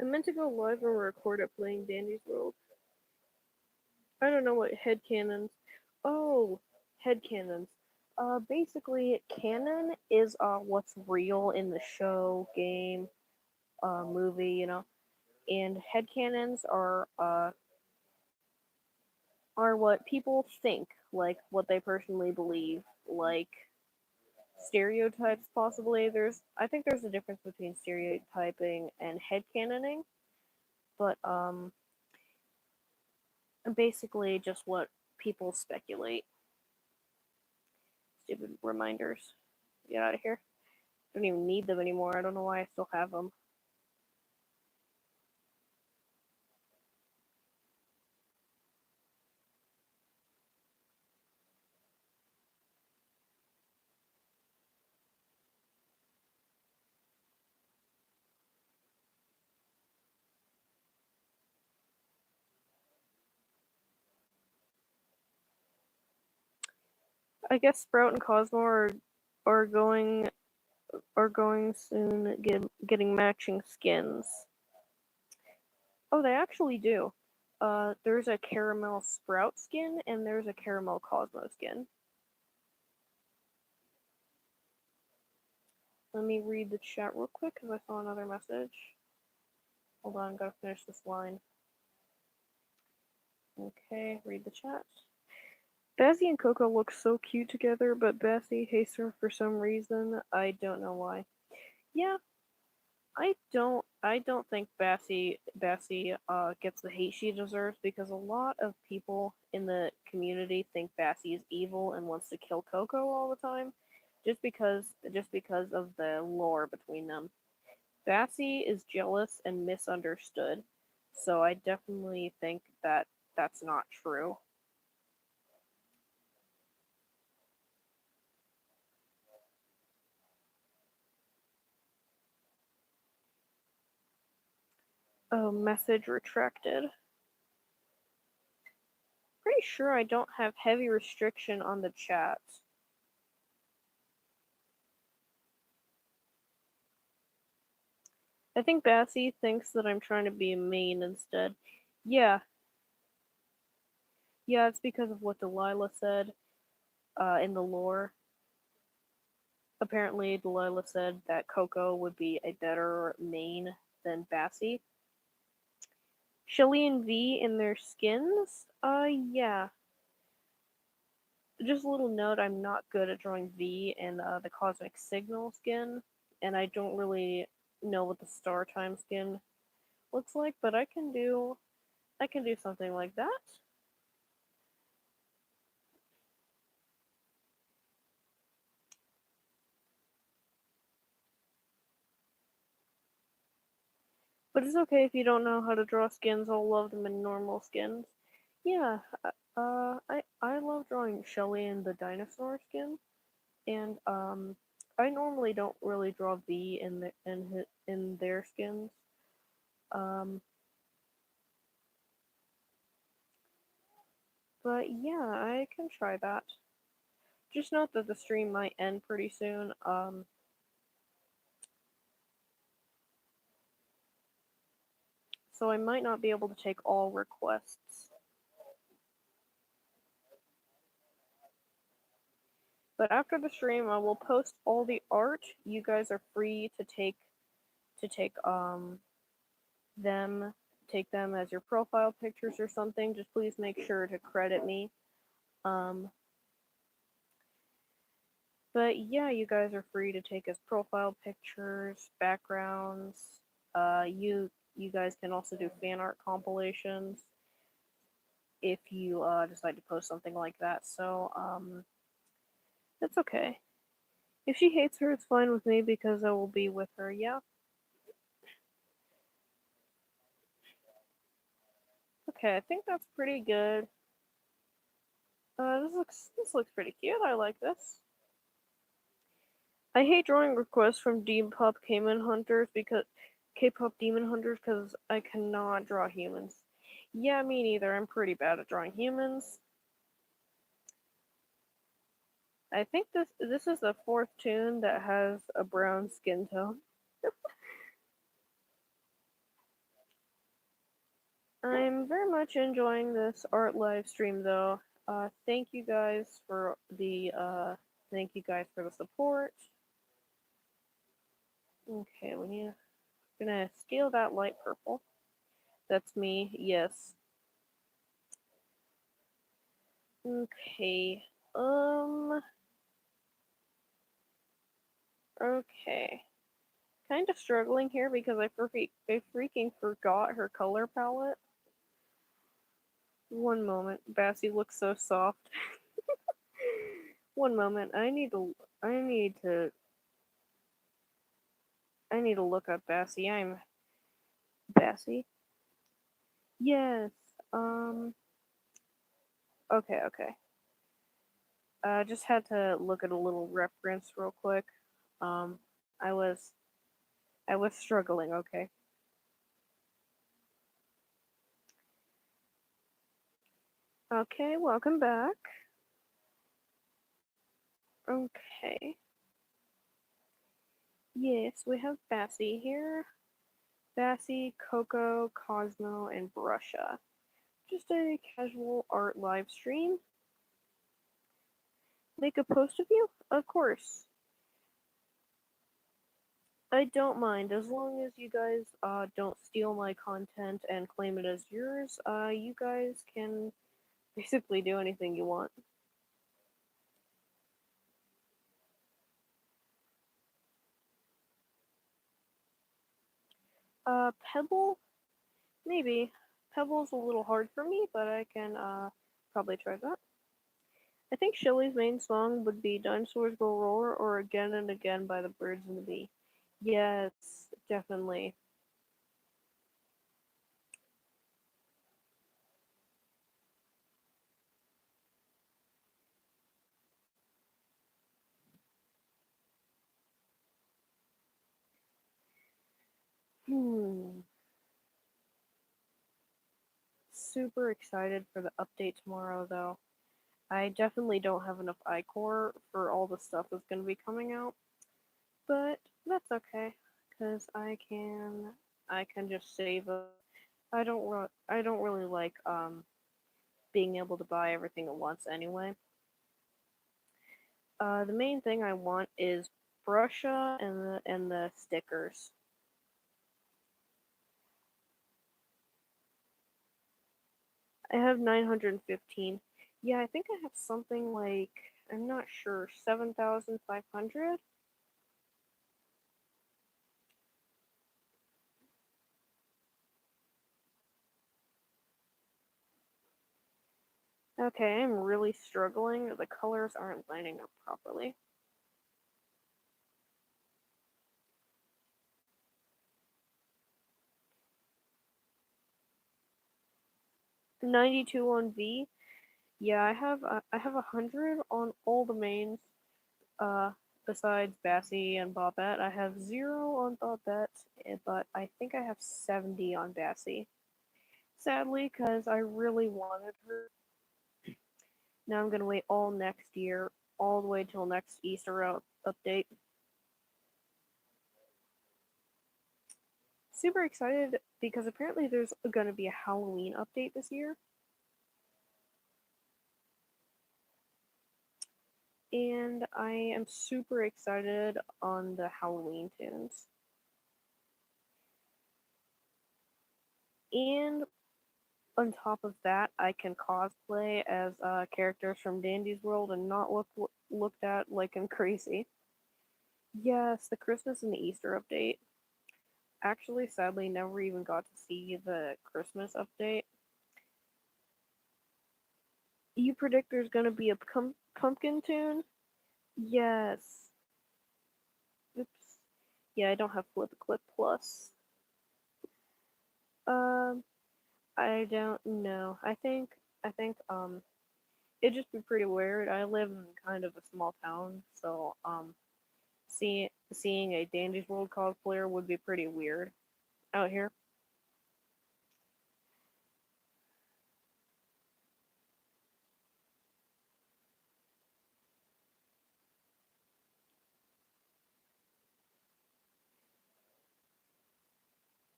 S1: I meant to go live and record it playing Dandy's World. I don't know what headcanons. Oh, headcanons. Basically, canon is what's real in the show, game, movie, and headcanons are what people think, like what they personally believe, like stereotypes possibly. I think there's a difference between stereotyping and headcanoning, but basically just what people speculate. Stupid reminders. Get out of here. I don't even need them anymore. I don't know why I still have them. I guess Sprout and Cosmo are going are going soon getting matching skins. Oh, they actually do. There's a caramel Sprout skin and there's a caramel Cosmo skin. Let me read the chat real quick because I saw another message. Hold on, gotta finish this line. Okay, read the chat. Bazzy and Coco look so cute together, but Bazzy hates her for some reason. I don't know why. Yeah, I don't think Bassie gets the hate she deserves because a lot of people in the community think Bassie is evil and wants to kill Coco all the time, just because of the lore between them. Bassie is jealous and misunderstood, so I definitely think that that's not true. Oh, message retracted. Pretty sure I don't have heavy restriction on the chat. I think Bassie thinks that I'm trying to be mean instead. Yeah. Yeah, it's because of what Delilah said in the lore. Apparently, Delilah said that Coco would be a better main than Bassie. Shelly and V in their skins? Yeah. Just a little note, I'm not good at drawing V in the Cosmic Signal skin, and I don't really know what the Star Time skin looks like, but I can do something like that. But it's okay if you don't know how to draw skins. I'll love them in normal skins. Yeah, I love drawing Shelly in the dinosaur skin, and I normally don't really draw V in their skins. Um, but yeah, I can try that. Just note that the stream might end pretty soon. So I might not be able to take all requests. But after the stream, I will post all the art. You guys are free to take them take them as your profile pictures or something. Just please make sure to credit me. Um, but yeah, you guys are free to take as profile pictures, backgrounds. You guys can also do fan art compilations if you decide to post something like that. So that's okay. If she hates her, it's fine with me because I will be with her. Yeah. Okay, I think that's pretty good. This looks pretty cute. I like this. I hate drawing requests from K-pop demon hunters because I cannot draw humans. Yeah, me neither. I'm pretty bad at drawing humans. I think this is the fourth toon that has a brown skin tone. I'm very much enjoying this art live stream though. Thank you guys for the support. Okay, gonna scale that light purple. That's me, yes. Okay. Okay. Kind of struggling here because I freaking forgot her color palette. One moment. Bassie looks so soft. One moment. I need to look up Bassie. I'm Bassie. Yes. Um okay. Just had to look at a little reference real quick. Um I was I was struggling, okay. Okay, welcome back. Okay. Yes, we have Bassie here. Bassie, Coco, Cosmo, and Brusha. Just a casual art live stream. Make a post of you? Of course. I don't mind as long as you guys don't steal my content and claim it as yours. You guys can basically do anything you want. Pebble? Maybe. Pebble's a little hard for me, but I can probably try that. I think Shelly's main song would be Dinosaurs Go Roar or Again and Again by the Birds and the Bee. Yes, definitely. Hmm. super excited for the update tomorrow, though. I definitely don't have enough iCore for all the stuff that's going to be coming out, but that's okay, cause I can just save up. I don't really like being able to buy everything at once anyway. The main thing I want is Brusha and the stickers. I have 915. Yeah, I think I have something like, I'm not sure, 7,500. Okay, I'm really struggling. The colors aren't lining up properly. 92 on V. Yeah, I have 100 on all the mains. Uh, besides Bassie and Bobette, I have 0 on Bobette, but I think I have 70 on Bassie. Sadly, because I really wanted her. Now I'm gonna wait all next year, all the way till next Easter update. Super excited because apparently there's gonna be a Halloween update this year, and I am super excited on the Halloween tunes. And on top of that, I can cosplay as characters from Dandy's World and not looked at like I'm crazy. Yes, the Christmas and the Easter update. Actually, sadly, never even got to see the Christmas update. You predict there's gonna be a pumpkin tune? Yes. Oops. Yeah, I don't have Flip Clip Plus. Um, I don't know. I think it'd just be pretty weird. I live in kind of a small town, so seeing a Dandy's World cosplayer would be pretty weird out here.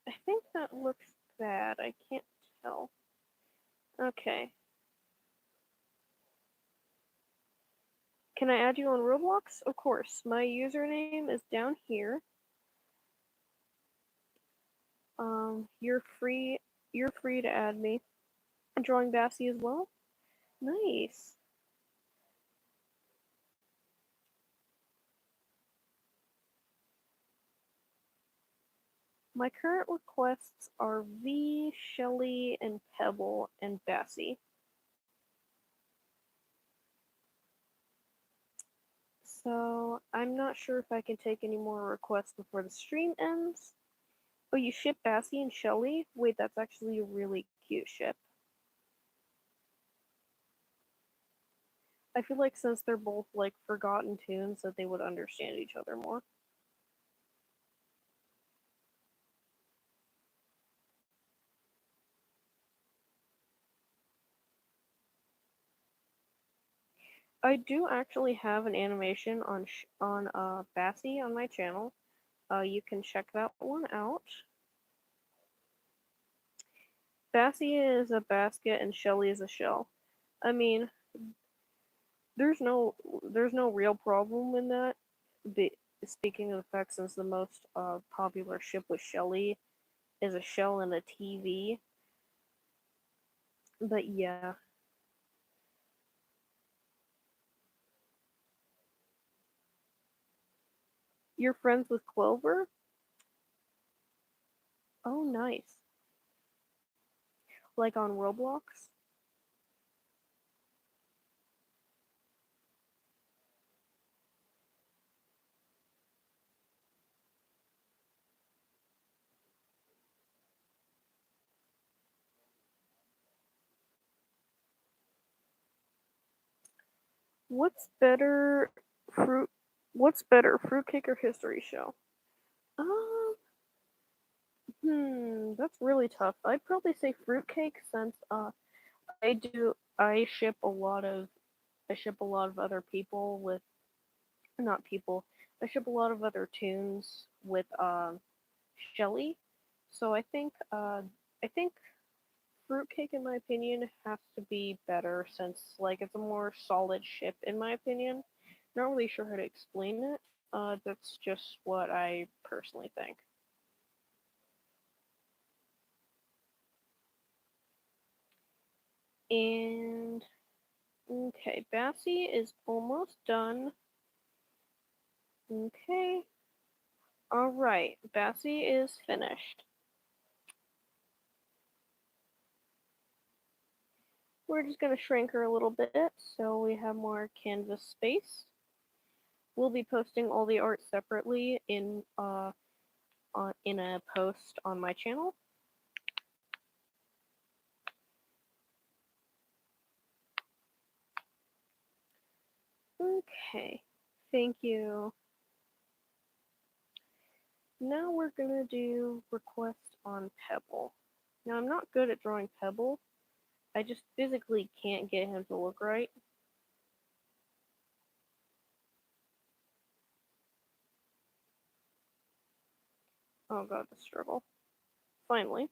S1: I think that looks bad. I can't tell. Okay. Can I add you on Roblox? Of course. My username is down here. You're free. You're free to add me. Drawing Bassie as well. Nice. My current requests are V, Shelly, and Pebble, and Bassie. So I'm not sure if I can take any more requests before the stream ends. Oh, you ship Bassie and Shelly? Wait, that's actually a really cute ship. I feel like since they're both like forgotten tunes that they would understand each other more. I do actually have an animation on Bassie on my channel. You can check that one out. Bassie is a basket and Shelly is a shell. I mean, there's no there's no real problem in that. Be, speaking of the fact, since the most popular ship with Shelly is a shell and a TV. But yeah, you're friends with Clover? Oh, nice. Like on Roblox? What's better, fruit? What's better, fruitcake or history show? Um, That's really tough. I'd probably say fruitcake since I ship a lot of other people with not people. I ship a lot of other tunes with Shelly. So I think fruitcake in my opinion has to be better since like it's a more solid ship in my opinion. Not really sure how to explain it. That's just what I personally think. And okay, Bassie is almost done. Okay. Alright, Bassie is finished. We're just going to shrink her a little bit so we have more canvas space. We'll be posting all the art separately in a post on my channel. Okay, thank you. Now we're gonna do request on Pebble. Now I'm not good at drawing Pebble. I just physically can't get him to look right. Oh god, the struggle. Finally.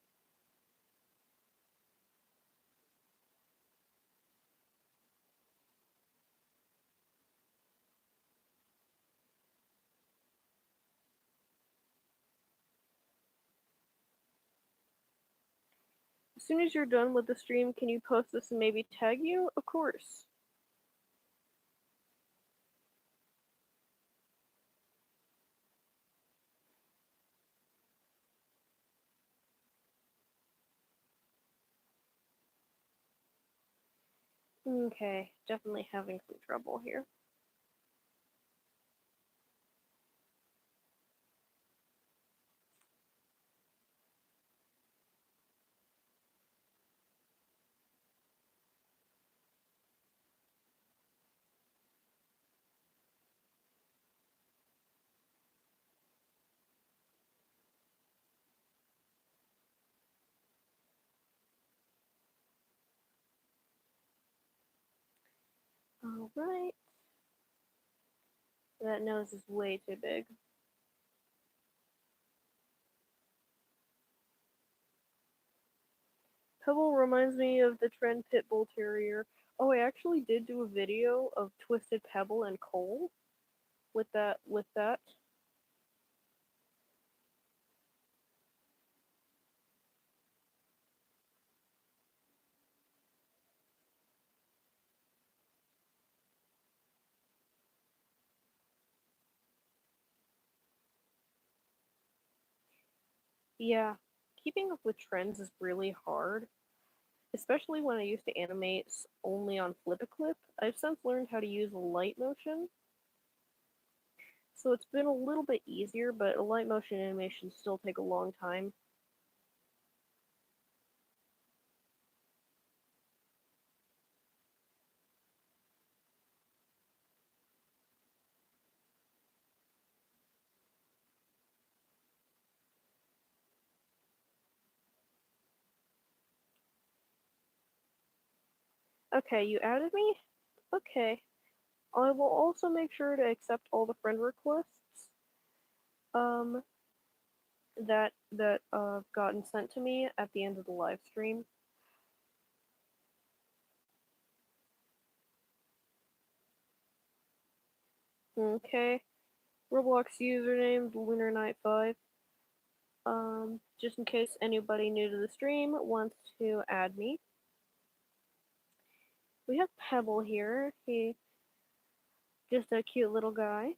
S1: As soon as you're done with the stream, can you post this and maybe tag you? Of course. Okay, definitely having some trouble here. Alright. That nose is way too big. Pebble reminds me of the Trend Pit Bull Terrier. Oh, I actually did do a video of Twisted Pebble and Cole with that. Yeah, keeping up with trends is really hard, especially when I used to animate only on Flip-A-Clip. I've since learned how to use light motion, so it's been a little bit easier, but a light motion animation still take a long time. Okay, you added me? Okay. I will also make sure to accept all the friend requests um that gotten sent to me at the end of the live stream. Okay. Roblox username Lunar Night 5. Just in case anybody new to the stream wants to add me. We have Pebble here. He just a cute little guy.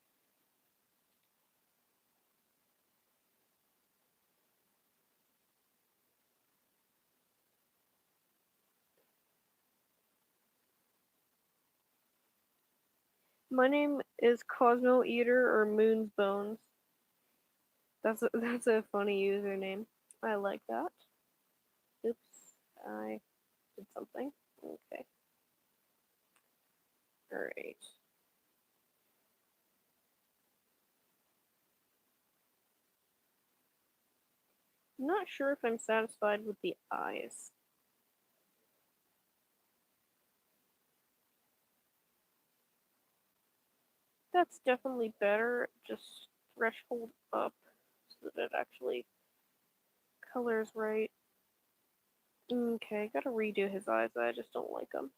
S1: My name is Cosmo Eater or Moon's Bones. That's a funny username. I like that. Oops, I did something. Okay. Alright. Not sure if I'm satisfied with the eyes. That's definitely better. Just threshold up so that it actually colors right. Okay, gotta redo his eyes. I just don't like them.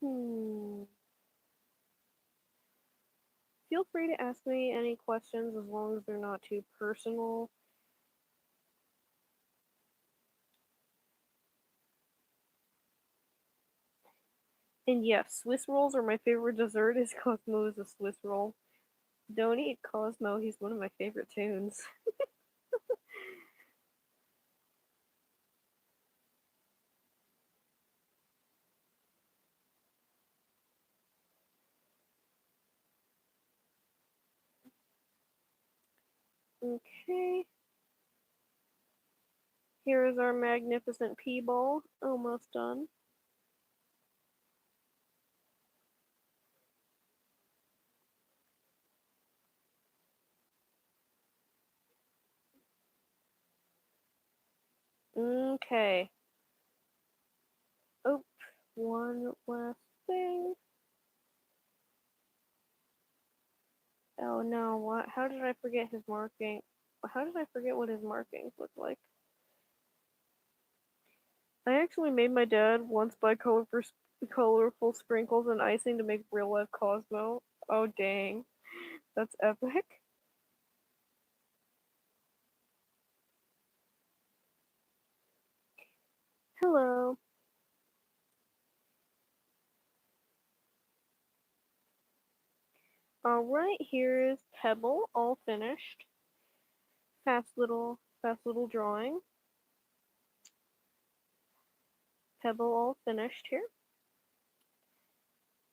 S1: Hmm. Feel free to ask me any questions as long as they're not too personal. And yes, Swiss rolls are my favorite dessert. Is Cosmo is a Swiss roll. Don't eat Cosmo. He's one of my favorite tunes. Okay. Here is our magnificent pea ball. Almost done. Okay. Oh, one last thing. Oh no, what? How did I forget his marking? How did I forget what his markings look like? I actually made my dad once buy colorful sprinkles and icing to make real life Cosmo. Oh dang, that's epic. Hello. Alright, here is Pebble, all finished. Fast little drawing. Pebble all finished here.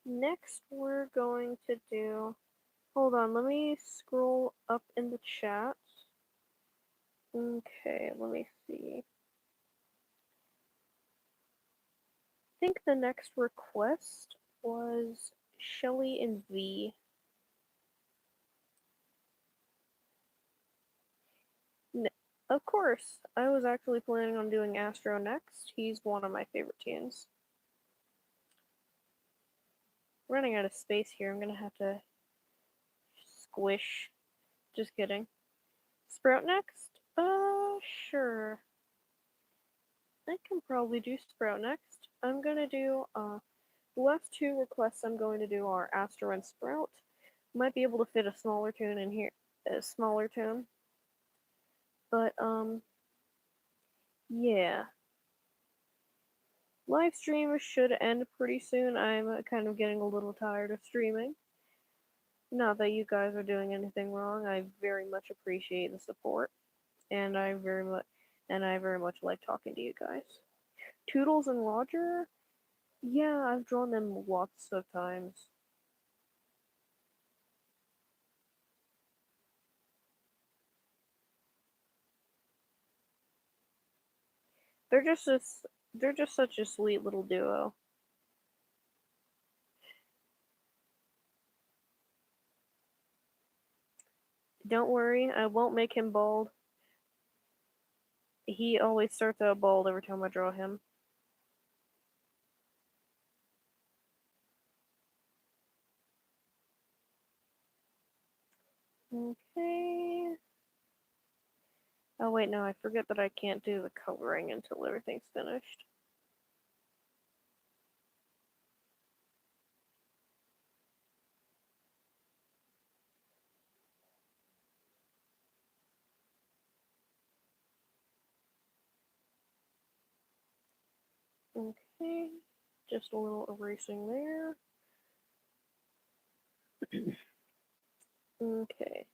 S1: Next, we're going to do. Hold on, let me scroll up in the chat. Okay, let me see. I think the next request was Shelly and V. Of course, I was actually planning on doing Astro next. He's one of my favorite tunes. Running out of space here. I'm gonna have to squish. Just kidding. Sprout next? Sure. I can probably do Sprout next. I'm gonna do, the last two requests I'm going to do are Astro and Sprout. Might be able to fit a smaller tune in here. A smaller tune. But, yeah. Live stream should end pretty soon. I'm kind of getting a little tired of streaming. Not that you guys are doing anything wrong. I very much appreciate the support, and I very much like talking to you guys. Toodles and Roger, yeah, I've drawn them lots of times. They're just a, they're just such a sweet little duo. Don't worry, I won't make him bald. He always starts out bald every time I draw him. Okay. Oh wait, no, I forget that I can't do the coloring until everything's finished. Okay, just a little erasing there. Okay,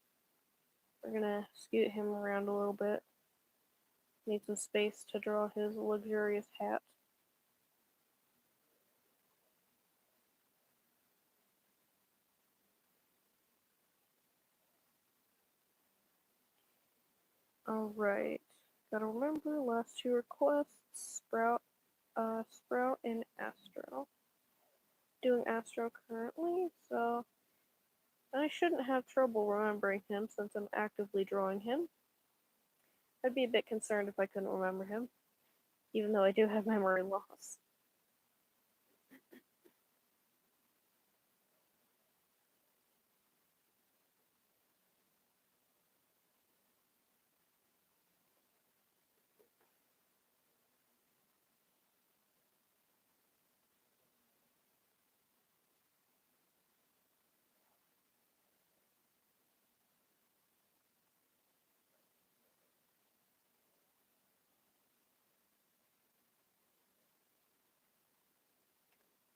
S1: we're gonna scoot him around a little bit. Need some space to draw his luxurious hat. Alright. Gotta remember last two requests, Sprout and Astro. Doing Astro currently, so I shouldn't have trouble remembering him since I'm actively drawing him. I'd be a bit concerned if I couldn't remember him, even though I do have memory loss.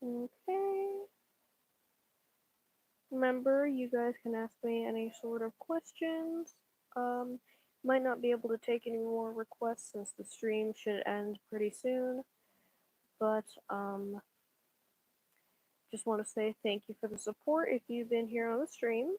S1: Okay. Remember, you guys can ask me any sort of questions. Um, might not be able to take any more requests since the stream should end pretty soon, but just want to say thank you for the support if you've been here on the stream.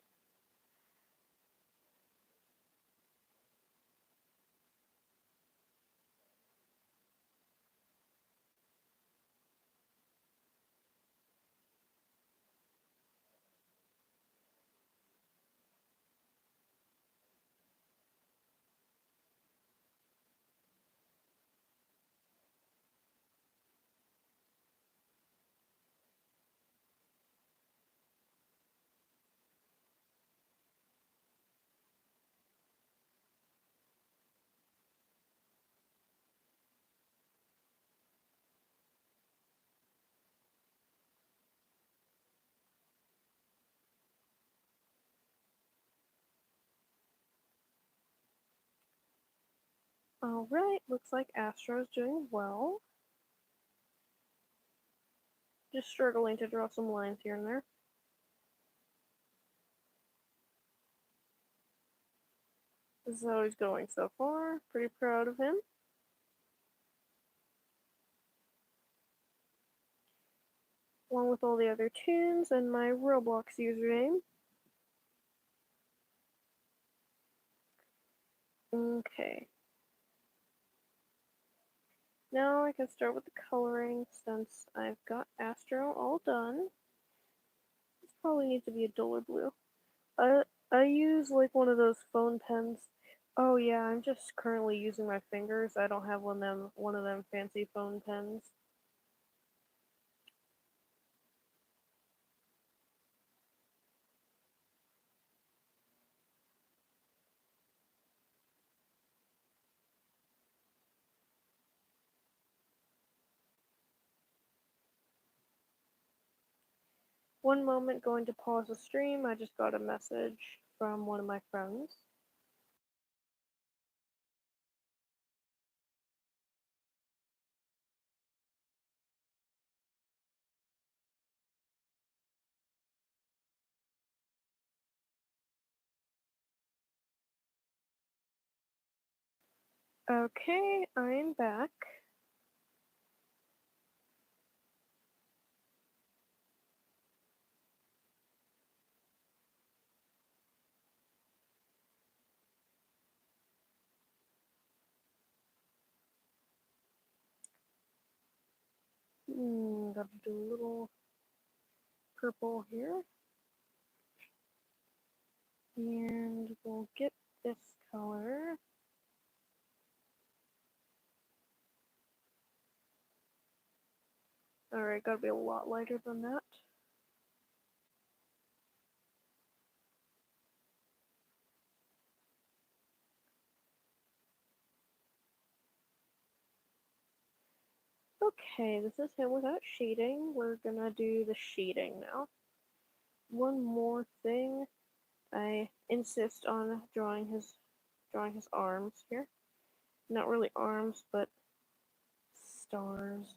S1: Alright, looks like Astro's doing well. Just struggling to draw some lines here and there. This is how he's going so far. Pretty proud of him. Along with all the other tunes and my Roblox username. Okay. Now I can start with the coloring since I've got Astro all done. This probably needs to be a duller blue. I use like one of those phone pens. Oh yeah, I'm just currently using my fingers. I don't have one of them fancy phone pens. One moment, going to pause the stream. I just got a message from one of my friends. Okay, I'm back. Gotta do a little purple here. And we'll get this color. Alright, gotta be a lot lighter than that. Okay, this is him without shading. We're gonna do the shading now. One more thing. I insist on drawing his arms here. Not really arms, but stars.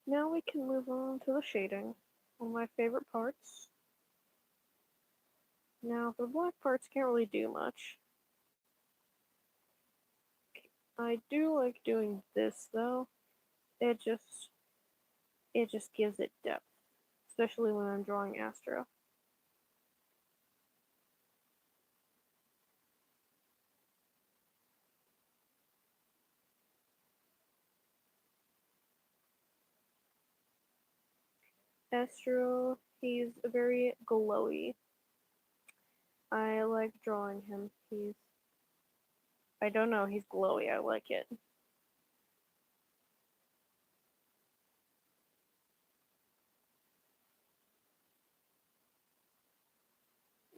S1: Now we can move on to the shading. One of my favorite parts. Now the black parts can't really do much. I do like doing this though. It just gives it depth, especially when I'm drawing Astro. Astro, he's very glowy. I like drawing him. I don't know, he's glowy. I like it.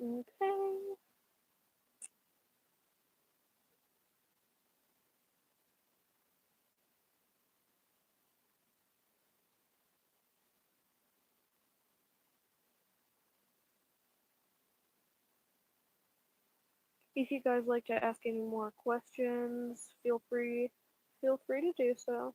S1: Okay. If you guys like to ask any more questions, feel free to do so.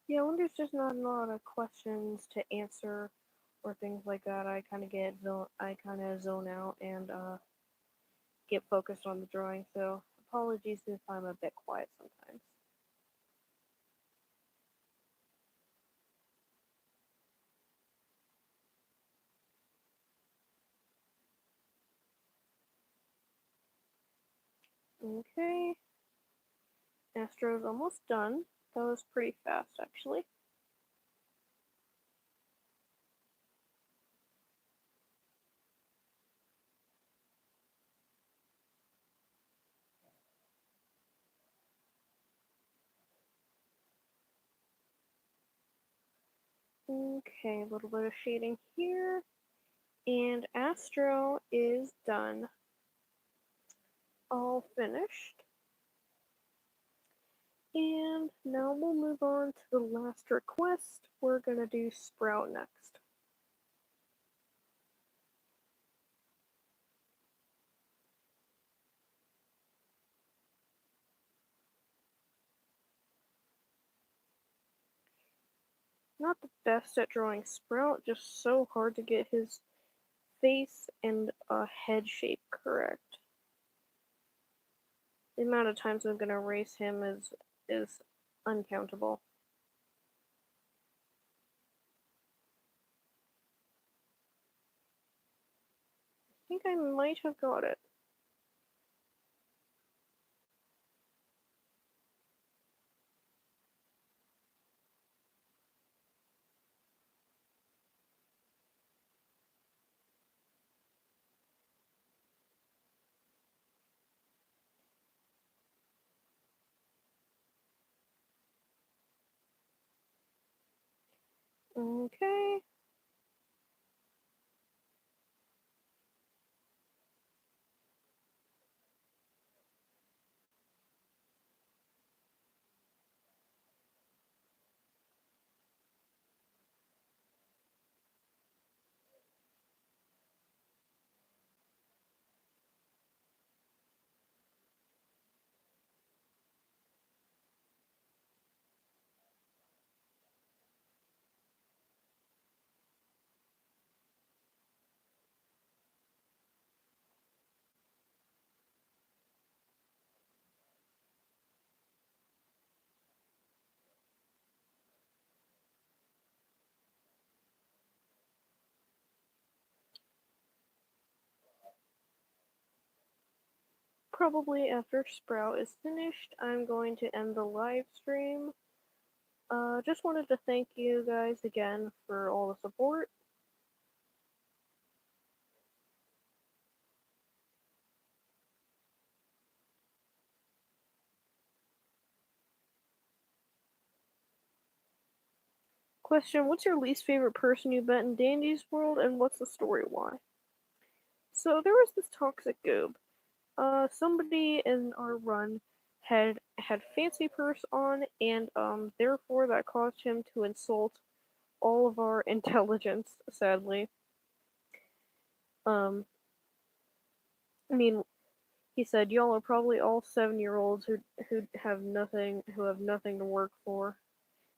S1: Yeah, when there's just not a lot of questions to answer or things like that, I kind of zone out and get focused on the drawing. So apologies if I'm a bit quiet sometimes. Okay, Astro's almost done. That was pretty fast, actually. Okay, a little bit of shading here, and Astro is done. All finished. And now we'll move on to the last request. We're gonna do Sprout next. Not the best at drawing Sprout, just so hard to get his face and head shape correct. The amount of times I'm gonna erase him is uncountable. I think I might have got it. Okay. Probably after Sprout is finished, I'm going to end the live stream. Just wanted to thank you guys again for all the support. Question: what's your least favorite person you met in Dandy's world, and what's the story why? So there was this toxic goob. Somebody in our run had fancy purse on, and therefore that caused him to insult all of our intelligence, sadly. I mean, he said, "Y'all are probably all 7-year-olds who have nothing to work for.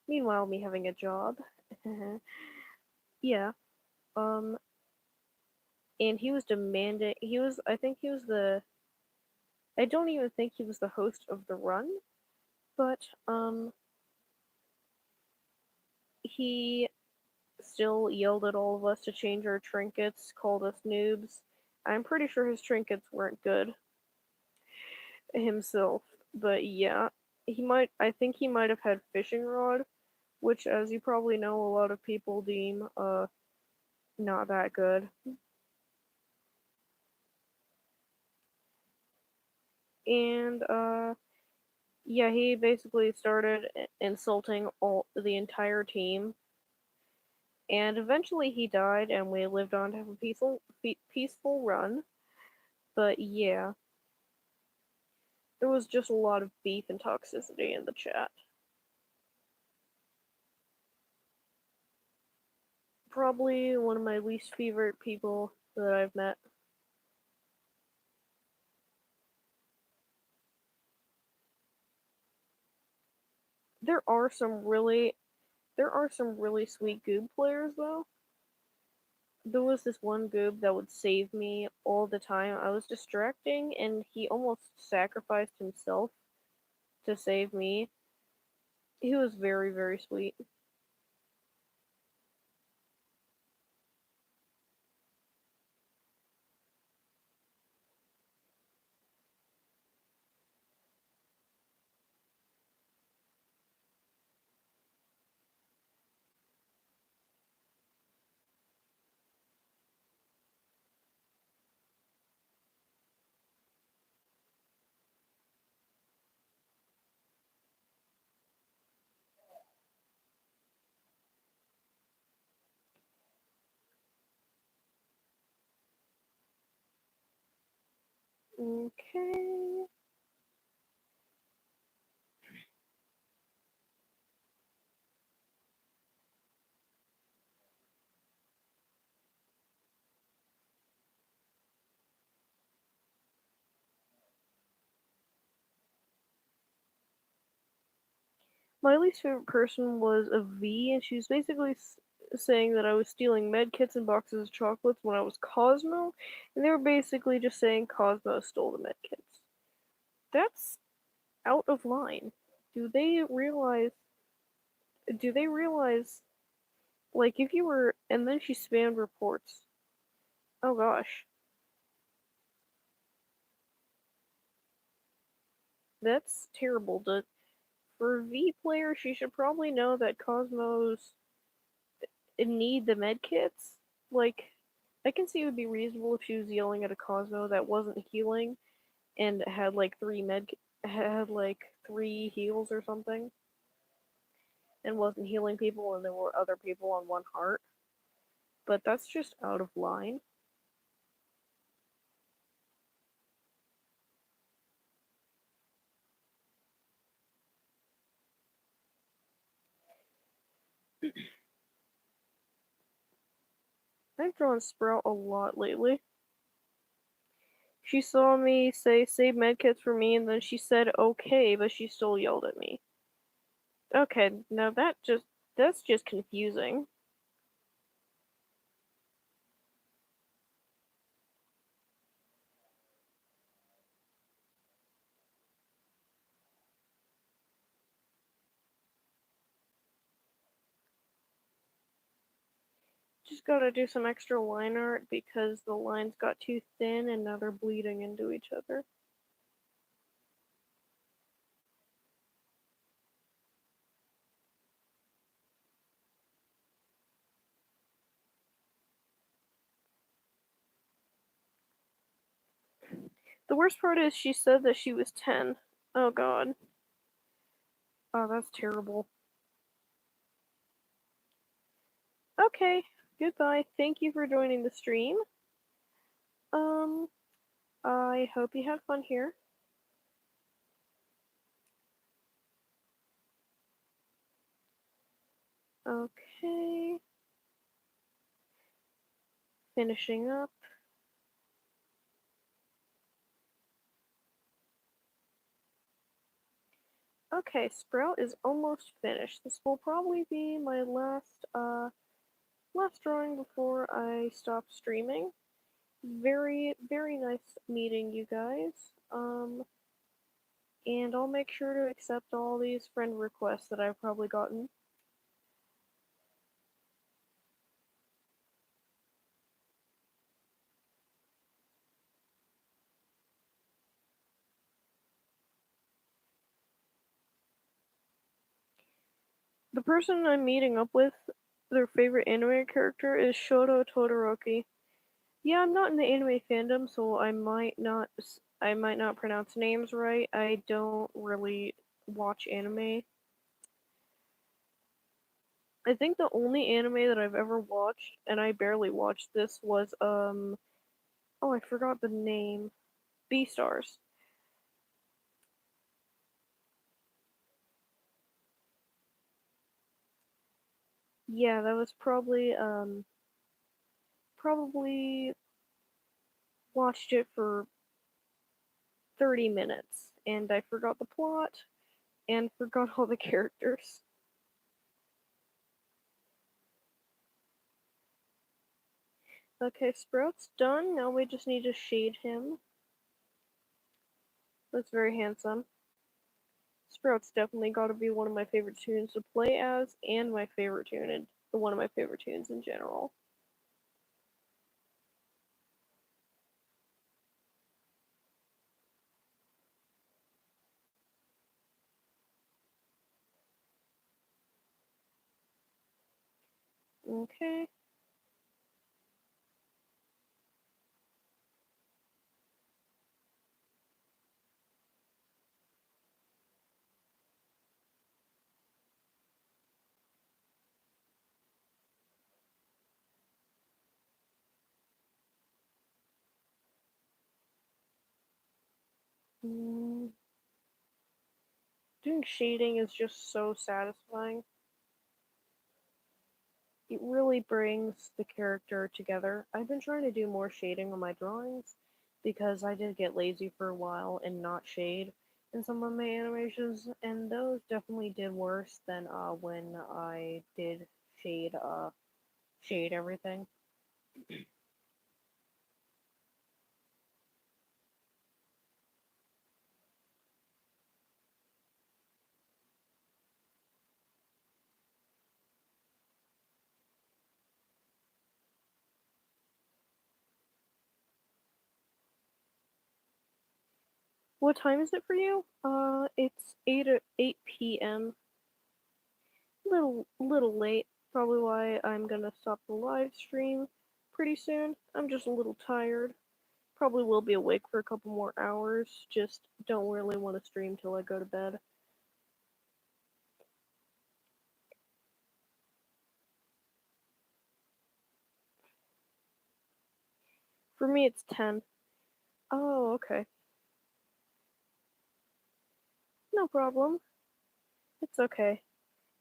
S1: Meanwhile, me having a job." Yeah. Um, and he was demanding. I think he was the. I don't even think he was the host of the run, but he still yelled at all of us to change our trinkets, called us noobs. I'm pretty sure his trinkets weren't good himself, but yeah, I think he might have had fishing rod, which, as you probably know, a lot of people deem not that good. And yeah, he basically started insulting all the entire team, and eventually he died, and we lived on to have a peaceful run. But yeah, there was just a lot of beef and toxicity in the chat. Probably one of my least favorite people that I've met. There are some really there are some really sweet Goob players though. There was this one Goob that would save me all the time. I was distracting and he almost sacrificed himself to save me. He was very, very sweet. Okay. My least favorite person was a V, and she was basically saying that I was stealing medkits and boxes of chocolates when I was Cosmo, and they were basically just saying Cosmo stole the medkits. That's out of line. Do they realize? Do they realize? Like, if you were, and then she spammed reports. Oh gosh, that's terrible. For V player, she should probably know that Cosmos need the medkits. Like, I can see it would be reasonable if she was yelling at a Cosmo that wasn't healing and had like three heals or something, and wasn't healing people, and there were other people on one heart. But that's just out of line. I've drawn Sprout a lot lately. She saw me say save medkits for me, and then she said okay, but she still yelled at me. Okay, now that's just confusing. Just gotta do some extra line art because the lines got too thin and now they're bleeding into each other. The worst part is she said that she was 10. Oh god. Oh, that's terrible. Okay, goodbye. Thank you for joining the stream. Um, I hope you had fun here. Okay. finishing up. Okay, Sprout is almost finished. This will probably be my last drawing before I stop streaming. Very, very nice meeting you guys. And I'll make sure to accept all these friend requests that I've probably gotten. The person I'm meeting up with, their favorite anime character is Shoto Todoroki. Yeah, I'm not in the anime fandom, so I might not pronounce names right. I don't really watch anime. I think the only anime that I've ever watched, and I barely watched this, was oh, I forgot the name. Beastars. Yeah, that was probably watched it for 30 minutes and I forgot the plot and forgot all the characters. Okay, Sprout's done. Now we just need to shade him. That's very handsome. Sprout's definitely got to be one of my favorite tunes to play as, and my favorite tune, and one of my favorite tunes in general. Okay. Mm, doing shading is just so satisfying. It really brings the character together. I've been trying to do more shading on my drawings because I did get lazy for a while and not shade in some of my animations, and those definitely did worse than when I did shade everything. What time is it for you? It's 8 p.m. Little late. Probably why I'm gonna stop the live stream pretty soon. I'm just a little tired. Probably will be awake for a couple more hours. Just don't really want to stream till I go to bed. For me, it's 10. Oh, okay. No problem. It's okay.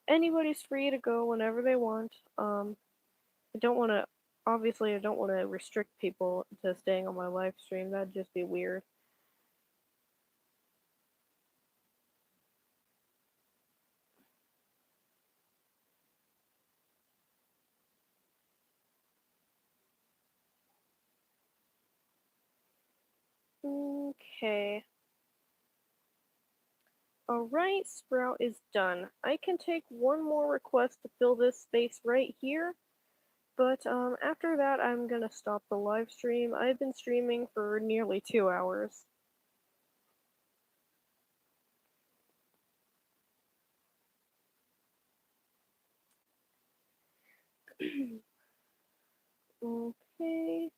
S1: Anybody's free to go whenever they want. I don't want to. Obviously, I don't want to restrict people to staying on my live stream. That'd just be weird. Okay. Alright, Sprout is done. I can take one more request to fill this space right here, but after that I'm gonna stop the live stream. I've been streaming for nearly 2 hours. Okay.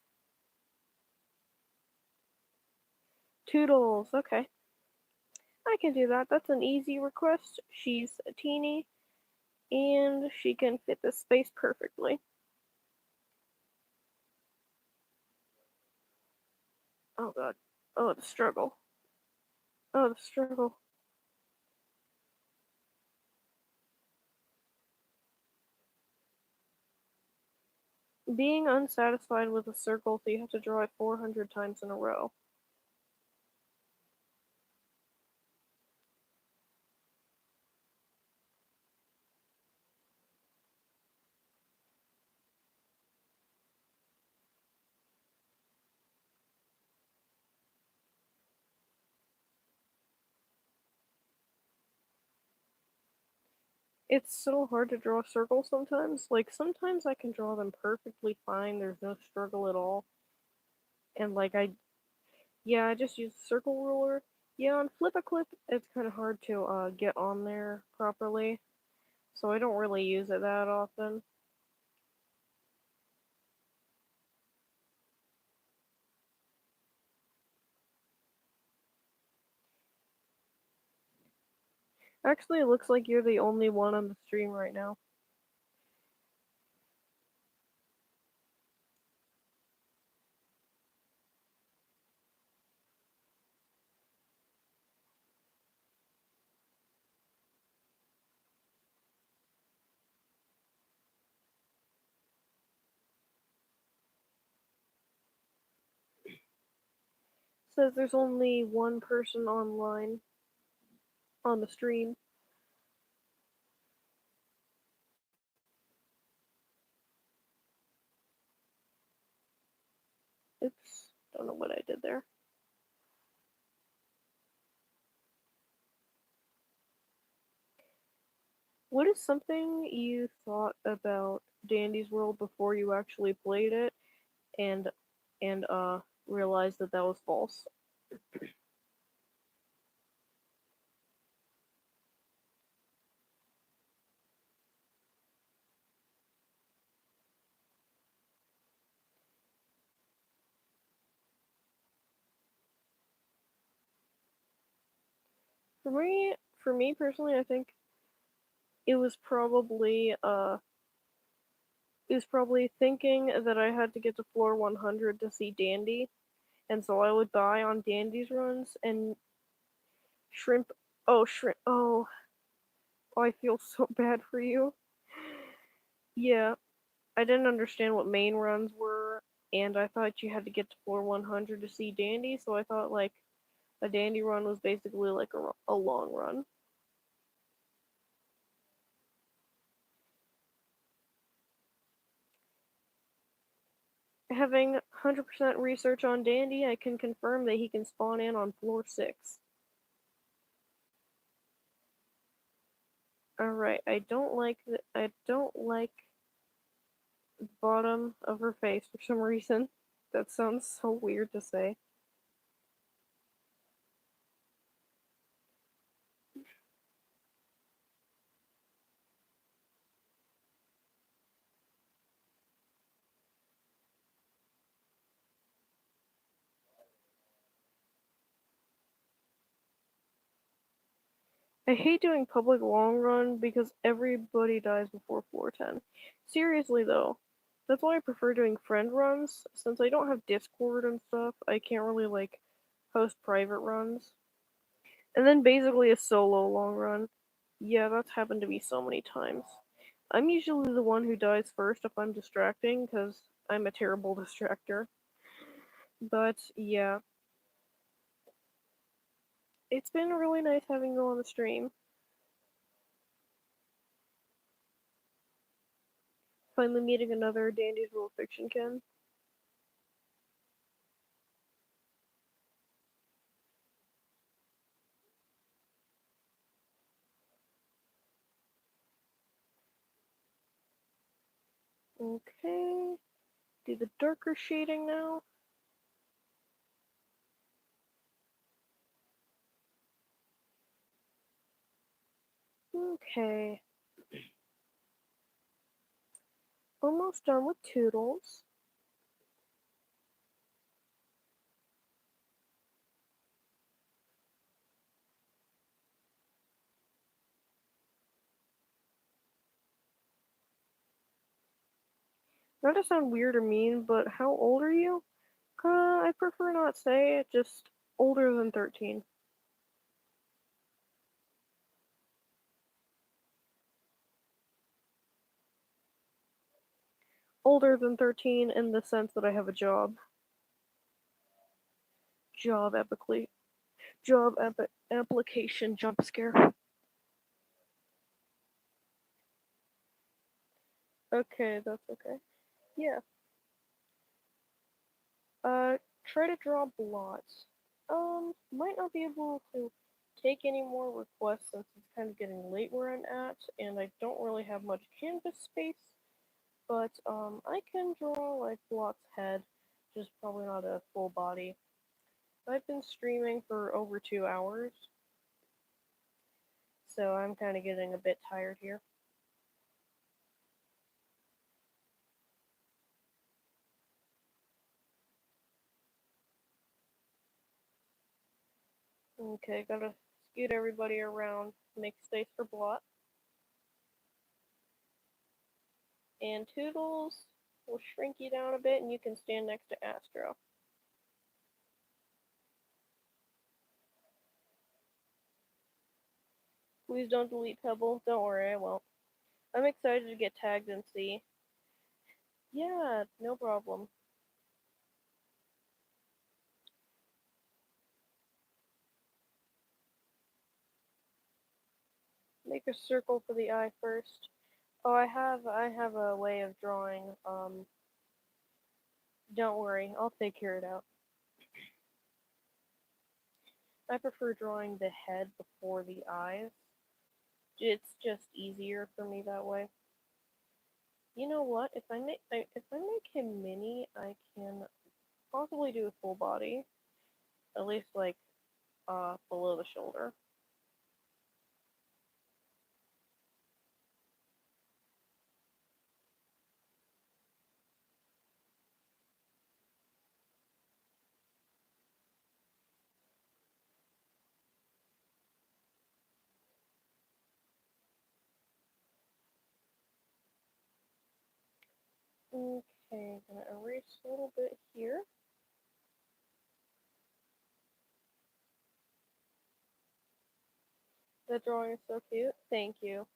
S1: Toodles, okay. I can do that. That's an easy request. She's a teeny, and she can fit the space perfectly. Oh god. Oh, the struggle. Oh, the struggle. Being unsatisfied with a circle, so you have to draw it 400 times in a row. It's so hard to draw circles sometimes. Like, sometimes I can draw them perfectly fine, there's no struggle at all. And, like, yeah, I just use the circle ruler. Yeah, on Flip-A-Clip, it's kind of hard to get on there properly, so I don't really use it that often. Actually, it looks like you're the only one on the stream right now. Says there's only one person online on the stream. Oops, don't know what I did there. What is something you thought about Dandy's World before you actually played it and and realized that that was false? For me personally, I think it was probably thinking that I had to get to floor 100 to see Dandy, and so I would die on Dandy's runs and shrimp. Oh, shrimp. Oh, I feel so bad for you. Yeah, I didn't understand what main runs were, and I thought you had to get to floor 100 to see Dandy, so I thought like a Dandy run was basically like a long run. Having 100% research on Dandy, I can confirm that he can spawn in on floor 6. Alright, I don't like the bottom of her face for some reason. That sounds so weird to say. I hate doing public long run because everybody dies before floor 10. Seriously though, that's why I prefer doing friend runs. Since I don't have Discord and stuff, I can't really like host private runs. And then basically a solo long run. Yeah, that's happened to me so many times. I'm usually the one who dies first if I'm distracting because I'm a terrible distractor. But yeah, it's been really nice having you on the stream. Finally meeting another Dandy's World Fiction Kin. Okay, do the darker shading now. Okay, almost done with Toodles. Not to sound weird or mean, but how old are you? I prefer not say, just older than 13. older than 13 in the sense that I have a job. Job epically. Application jump scare. Okay, that's okay. Yeah. Try to draw blots. Might not be able to take any more requests since it's kind of getting late where I'm at, and I don't really have much canvas space. But I can draw like Blot's head, just probably not a full body. I've been streaming for over 2 hours, so I'm kind of getting a bit tired here. Okay, gotta scoot everybody around, make space for Blot. And Toodles will shrink you down a bit and you can stand next to Astro. Please don't delete Pebble. Don't worry, I won't. I'm excited to get tagged and see. Yeah, no problem. Make a circle for the eye first. Oh, I have a way of drawing. Don't worry, I'll figure it out. I prefer drawing the head before the eyes. It's just easier for me that way. You know what? If I make him mini, I can possibly do a full body, at least like below the shoulder. Okay, gonna erase a little bit here. That drawing is so cute. Thank you.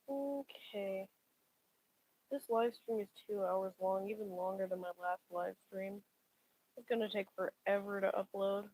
S1: Okay. This live stream is 2 hours long, even longer than my last live stream. It's gonna take forever to upload.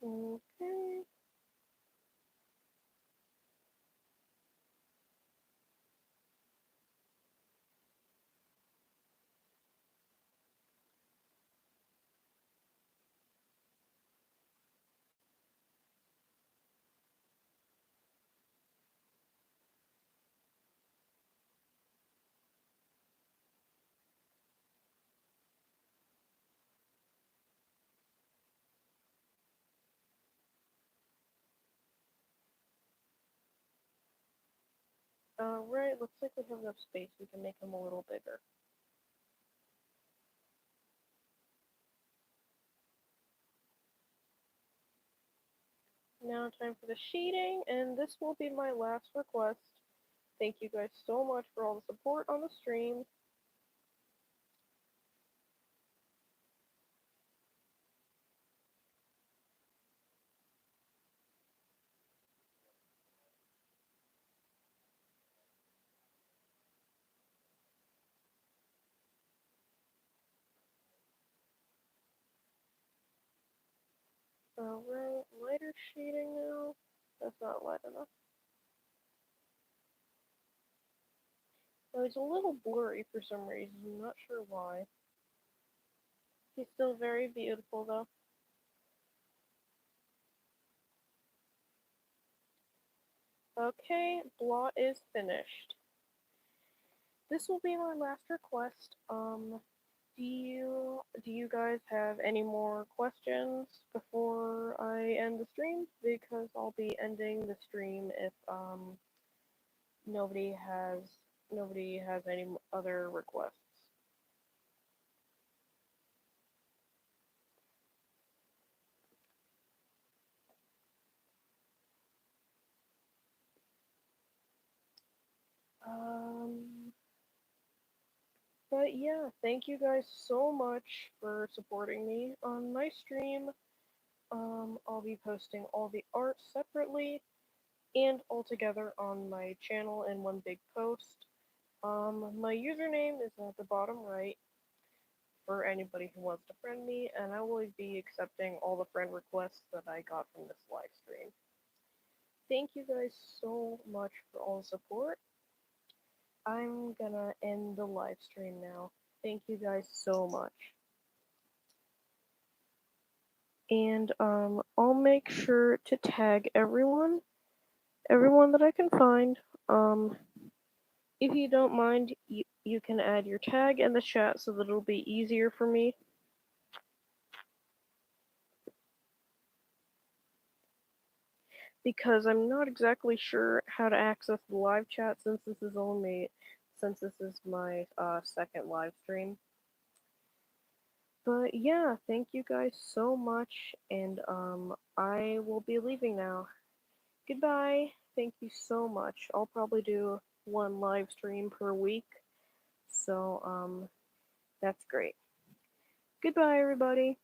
S1: Okay. Right, looks like we have enough space. We can make them a little bigger. Now time for the shading, and this will be my last request. Thank you guys so much for all the support on the stream. Alright, lighter shading now. That's not light enough. Oh, he's a little blurry for some reason, I'm not sure why. He's still very beautiful though. Okay, blot is finished. This will be my last request. Do you guys have any more questions before I end the stream? Because I'll be ending the stream if nobody has any other requests. Um, but yeah, thank you guys so much for supporting me on my stream. I'll be posting all the art separately and all together on my channel in one big post. My username is at the bottom right for anybody who wants to friend me, and I will be accepting all the friend requests that I got from this live stream. Thank you guys so much for all the support. I'm gonna end the live stream now. Thank you guys so much. And I'll make sure to tag everyone that I can find. If you don't mind, you can add your tag in the chat so that it'll be easier for me. Because I'm not exactly sure how to access the live chat since this is my second live stream. But yeah, thank you guys so much, and I will be leaving now. Goodbye. Thank you so much. I'll probably do one live stream per week, so that's great. Goodbye, everybody.